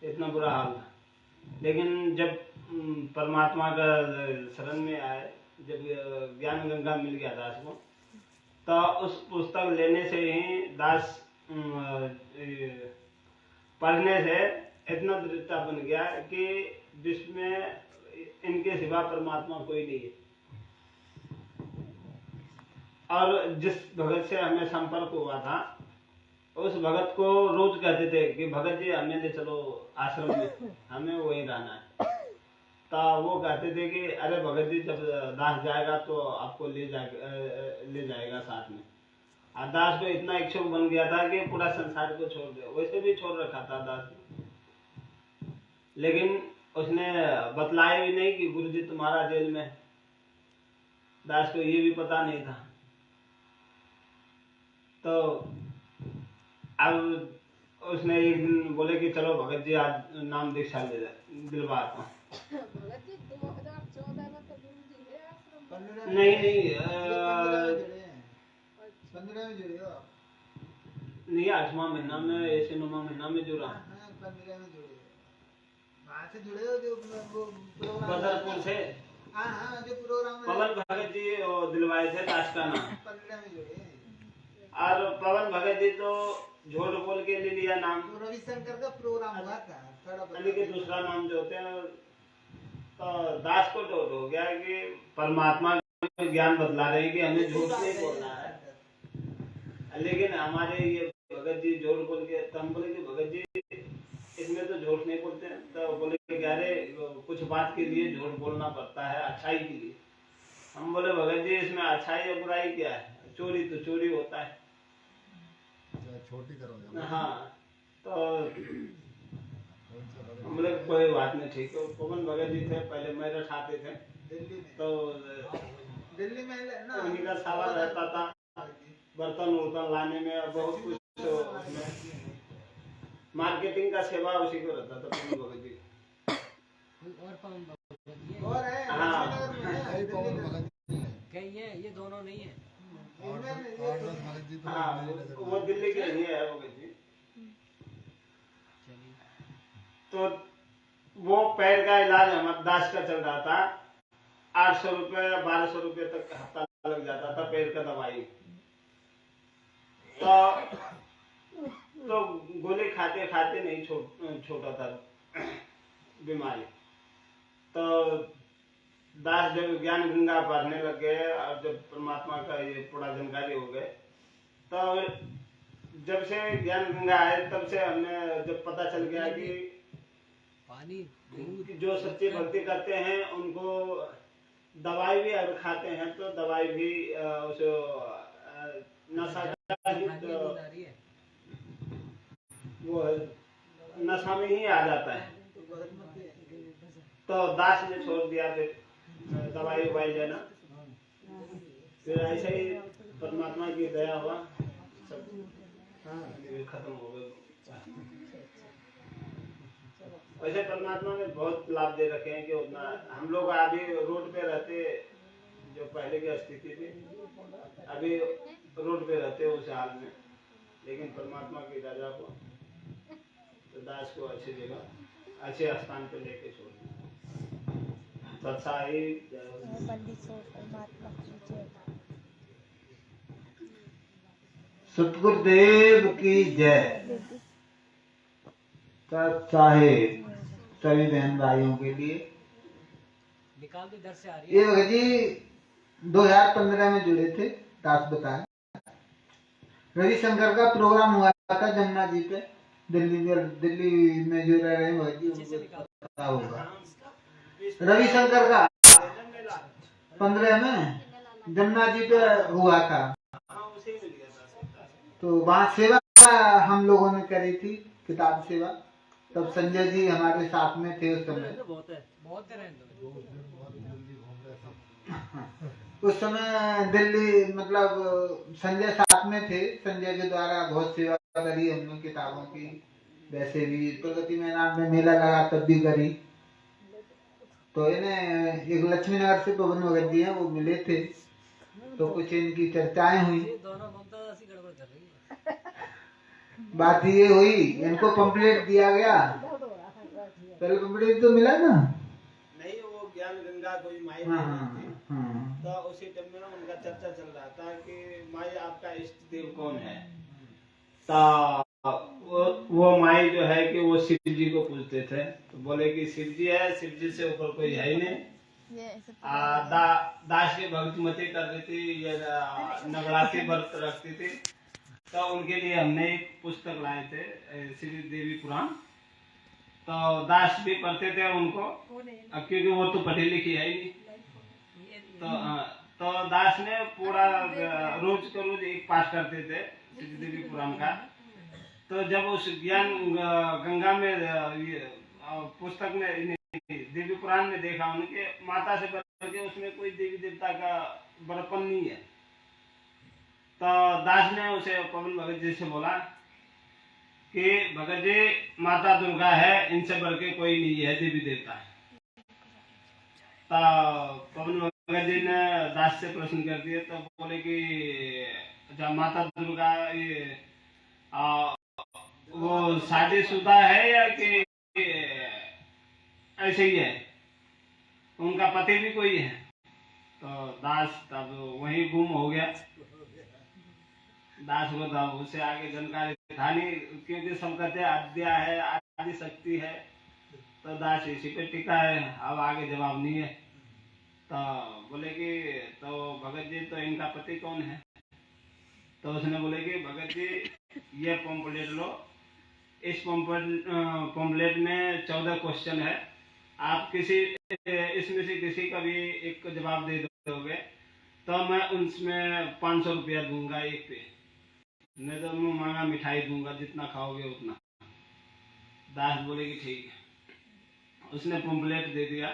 इतना बुरा हाल था। लेकिन जब परमात्मा का शरण में आए, जब ज्ञान गंगा मिल गया दास को, तो उस पुस्तक लेने से ही दास पढ़ने से इतना दृढ़ता बन गया कि विश्व में इनके सिवा परमात्मा कोई नहीं है। और जिस भगत से हमें संपर्क हुआ था, उस भगत को रोज कहते थे कि भगत जी हमें ले चलो आश्रम में, हमें वहीं रहना है। तो वो कहते थे कि अरे भगत जी जब दास जाएगा तो आपको ले जाएगा साथ में। और दास को इतना इच्छुक बन गया था कि पूरा संसार को छोड़ दिया, वैसे भी छोड़ रखा था दास ने, लेकिन उसने बतलाया भी नहीं कि गुरुजी तुम्हारा जेल में। दास को ये भी पता नहीं था। तो अब उसने एक दिन बोले कि चलो भगत जी आज नाम दीक्षा दिलवाता हूँ। नहीं 15 में जुड़े हो आप? नहीं 8वां महीना में, ऐसे 9वां महीना में जुड़ा। 15 में जुड़े वहाँ से जुड़े हो जो वो प्रोग्राम बदरपुर से। हाँ जो प्रोग्राम पवन भगत जी दिलवाए थे दास का नाम। 15 में जुड़े। और पवन भगत जी तो झूठ बोल के ले लिया नाम। तो रविशंकर का प्रोग्राम हुआ था यानी कि दूसरा नाम जो होते हैं, तो दास को डाउट हो गया कि परमात्मा ज्ञान बतला रहे हैं कि हमें झूठ नहीं बोलना है, लेकिन हमारे ये भगत जी झूठ बोल के। तो हम बोले कि भगत जी इसमें तो झूठ नहीं बोलते हैं। तो बोले कि अरे कुछ बात के लिए झूठ बोलना पड़ता है, अच्छाई के लिए। हम बोले भगत जी इसमें अच्छाई या बुराई क्या है, चोरी तो चोरी होता है। छोटी करो। हाँ, तो हम बोले कोई बात नहीं, ठीक है। पवन भगत जी थे, पहले मेरठ आते थे दिल्ली में। तो दिल्ली में ना उन्हीं का सावा रहता था, बर्तन उर्तन लाने में और बहुत कुछ उसमें मार्केटिंग का सेवा उसी को रहता था पवन भगत जी। और है क्या ये दोनों नहीं है? हाँ वो दिल्ली के ही है भगत जी। तो वो पैर का इलाज हमारे दास का चल रहा था। 800 रुपये 1200 रुपये तक हफ्ता लग जाता था पैर का दवाई। तो गोली खाते खाते नहीं छोटा था बीमारी। तो दास जब ज्ञान गंगा पढ़ने लग गए और जब परमात्मा का ये पूरा जानकारी हो गए, तो जब से ज्ञान गंगा आए तब से हमने जब पता चल गया कि पानी जो सच्ची भक्ति करते हैं उनको दवाई भी अगर खाते हैं तो दवाई भी उस नशा वो नशा में ही आ जाता है। तो दास ने छोड़ दिया फिर दवाई उवाई लेना। फिर ऐसे ही परमात्मा की दया हुआ, सब खत्म हो गए। वैसे परमात्मा ने बहुत लाभ दे रखे हैं कि उतना हम लोग अभी रोड पे रहते, जो पहले की स्थिति थी, अभी रोड पे रहते उस हाल में, लेकिन परमात्मा की दया को तो दास को अच्छी जगह अच्छे स्थान पे लेके छोड़ सतगुरुदेव की जय। साहेब सभी बहन भाइयों के लिए निकाल दे, इधर से आ रही ये भगत जी 2015 में जुड़े थे। दास बताए रविशंकर का प्रोग्राम हुआ था जमुना जी पे, दिल्ली में जो रह रहे हैं भगत जी उनको पता होगा। रविशंकर का 15 में जमुना जी पे हुआ था। तो वहाँ सेवा हम लोगों ने करी थी, किताब सेवा। तब संजय जी हमारे साथ में थे उस समय। उस समय दिल्ली मतलब संजय साथ में थे। संजय के द्वारा बहुत सेवा करी हमने किताबों की। वैसे भी प्रगति मैदान में मेला लगा तब भी करी। तो इन्हें एक लक्ष्मी नगर से पवन भगत जी हैं, वो मिले थे, तो कुछ इनकी चर्चाएं हुई। बात ये हुई, इनको पंपलेट दिया गया। पहले पंपलेट तो मिला ना, नहीं वो ज्ञान गंगा कोई माई तो उसी टाइम में उनका चर्चा चल रहा था कि माई आपका इष्ट देव कौन है। तो वो माई जो है कि वो शिव जी को पूजते थे, तो बोले कि शिव जी है, शिव जी से ऊपर कोई है ही नहीं। दास की भक्तिमती कर रही थी, ये नवरात्रि व्रत रखती थी, तो उनके लिए हमने एक पुस्तक लाए थे, श्री देवी पुराण। तो दास भी पढ़ते थे उनको, क्योंकि वो तो पढ़ी लिखी है ही नहीं। तो दास ने पूरा रोज का रोज एक पाठ करते थे श्री देवी पुराण का। तो जब उस ज्ञान गंगा में पुस्तक में देवी पुराण में देखा उनके माता से बढ़ के उसमें कोई देवी देवता का बड़पन नहीं है। तो दास ने उसे पवन भगत जी से बोला कि भगत जी माता दुर्गा है, इनसे बढ़ के कोई नहीं है देवी देवता। तो पवन भगत जी ने दास से प्रश्न कर दिए, तो बोले कि जब माता दुर्गा ये वो शादीशुदा है या कि ऐसे ही है, उनका पति भी कोई है? तो दास तब वहीं गुम हो गया। दास को तब उससे आगे जानकारी था नहीं, क्योंकि सब कहते आद्या है, आदि शक्ति है, तो दास इसी पे टिका है, अब आगे जवाब नहीं है। तो बोले कि तो भगत जी तो इनका पति कौन है? तो उसने बोले कि भगत जी ये पम्पलेट लो, इस पम्पलेट में 14 क्वेश्चन है, आप किसी इसमें से किसी का भी एक जवाब दे दोगे तो मैं उसमें 500 रुपया दूंगा एक पे, नहीं तो मैं महंगा मिठाई दूंगा, जितना खाओगे उतना। दास बोले कि ठीक है। उसने पम्पलेट दे दिया,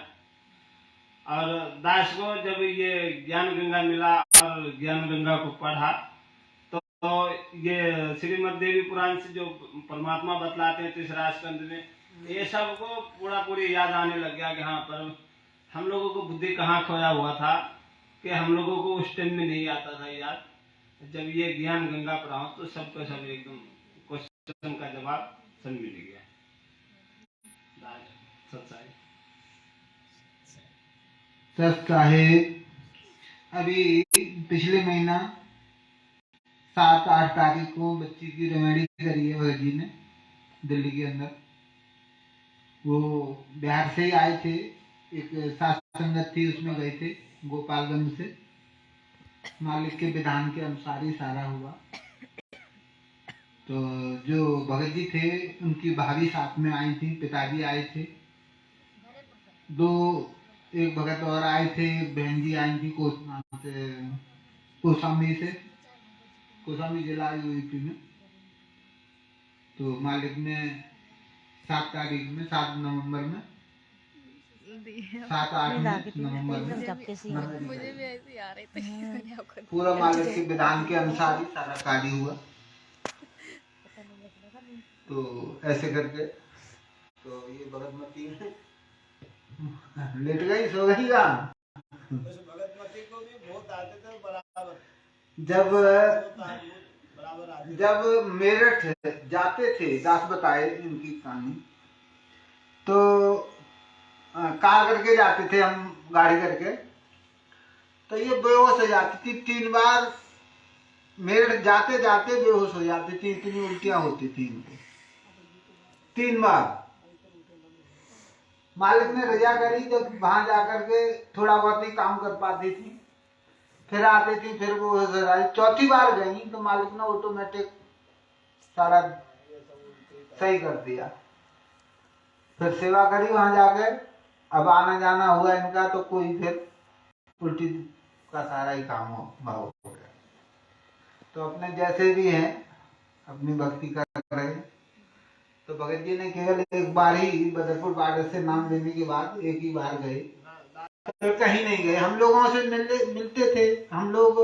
और दास को जब ये ज्ञान गंगा मिला और ज्ञान गंगा को पढ़ा, तो ये श्रीमद् देवी पुराण से जो परमात्मा बतलाते हैं 3रा स्कंद में, ये सब को पूरी याद आने लग गया कि हाँ, पर हम लोगों को बुद्धि कहाँ खोया हुआ था कि हम लोगों को उस टाइम में नहीं आता था याद। जब ये ज्ञान गंगा पर आओ तो सबका सब एकदम क्वेश्चन का जवाब सब मिल गया। साहेब अभी पिछले महीना 7-8 तारीख को बच्ची की रेमेडी करी है भगत जी ने दिल्ली के अंदर। वो बिहार से ही आए थे, एक सात संगत थी उसमें गए थे गोपालगंज से। मालिक के विधान के अनुसार ही सारा हुआ। तो जो भगत जी थे उनकी भाभी साथ में आई थी, पिताजी आए थे, एक भगत और आए थे, बहन जी आई थी कौशाम्बी से, कौशाम्बी जिला यूपी में। तो मालिक ने 7 तारीख में 7 नवंबर में 7-8 नवंबर में मुझे भी ऐसे आ रहे थे। पूरा मालिक के विधान के अनुसार ही सारा कार्य हुआ। तो ऐसे करके तो ये भगतमती लेट गई, सो गई का भगतमती को भी बहुत आते थे बराबर। जब मेरठ जाते थे, दास बताए इनकी कहानी, तो कार करके जाते थे हम, गाड़ी करके, तो ये बेहोश हो जाती थी 3 बार। मेरठ जाते जाते बेहोश हो जाती थी, इतनी उल्टियां होती थी इनको 3 बार। मालिक ने रजा करी, जब वहां जाकर के थोड़ा बहुत ही काम कर पाती थी, फिर आती थी, फिर वो 4थी बार गई तो मालिक ने ऑटोमेटिक सारा सही कर दिया। फिर सेवा करी वहां जाकर, अब आना जाना हुआ इनका तो कोई फिर उल्टी का सारा ही काम भाव हो गया। तो अपने जैसे भी हैं अपनी भक्ति कर रहे। तो भगत जी ने केवल एक बार ही बदरपुर बॉर्डर से नाम लेने के बाद एक ही बार गए, तो कहीं नहीं गए। हम लोगों से मिलते थे। हम लोग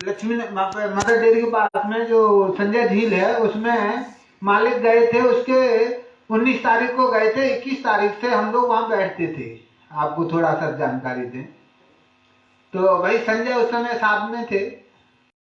लक्ष्मी मदर डेयरी के पास में जो संजय झील है उसमें मालिक गए थे, उसके 19 तारीख को गए थे, 21 तारीख से हम लोग वहां बैठते थे। आपको थोड़ा सा जानकारी दें तो भाई संजय उस समय साथ में थे,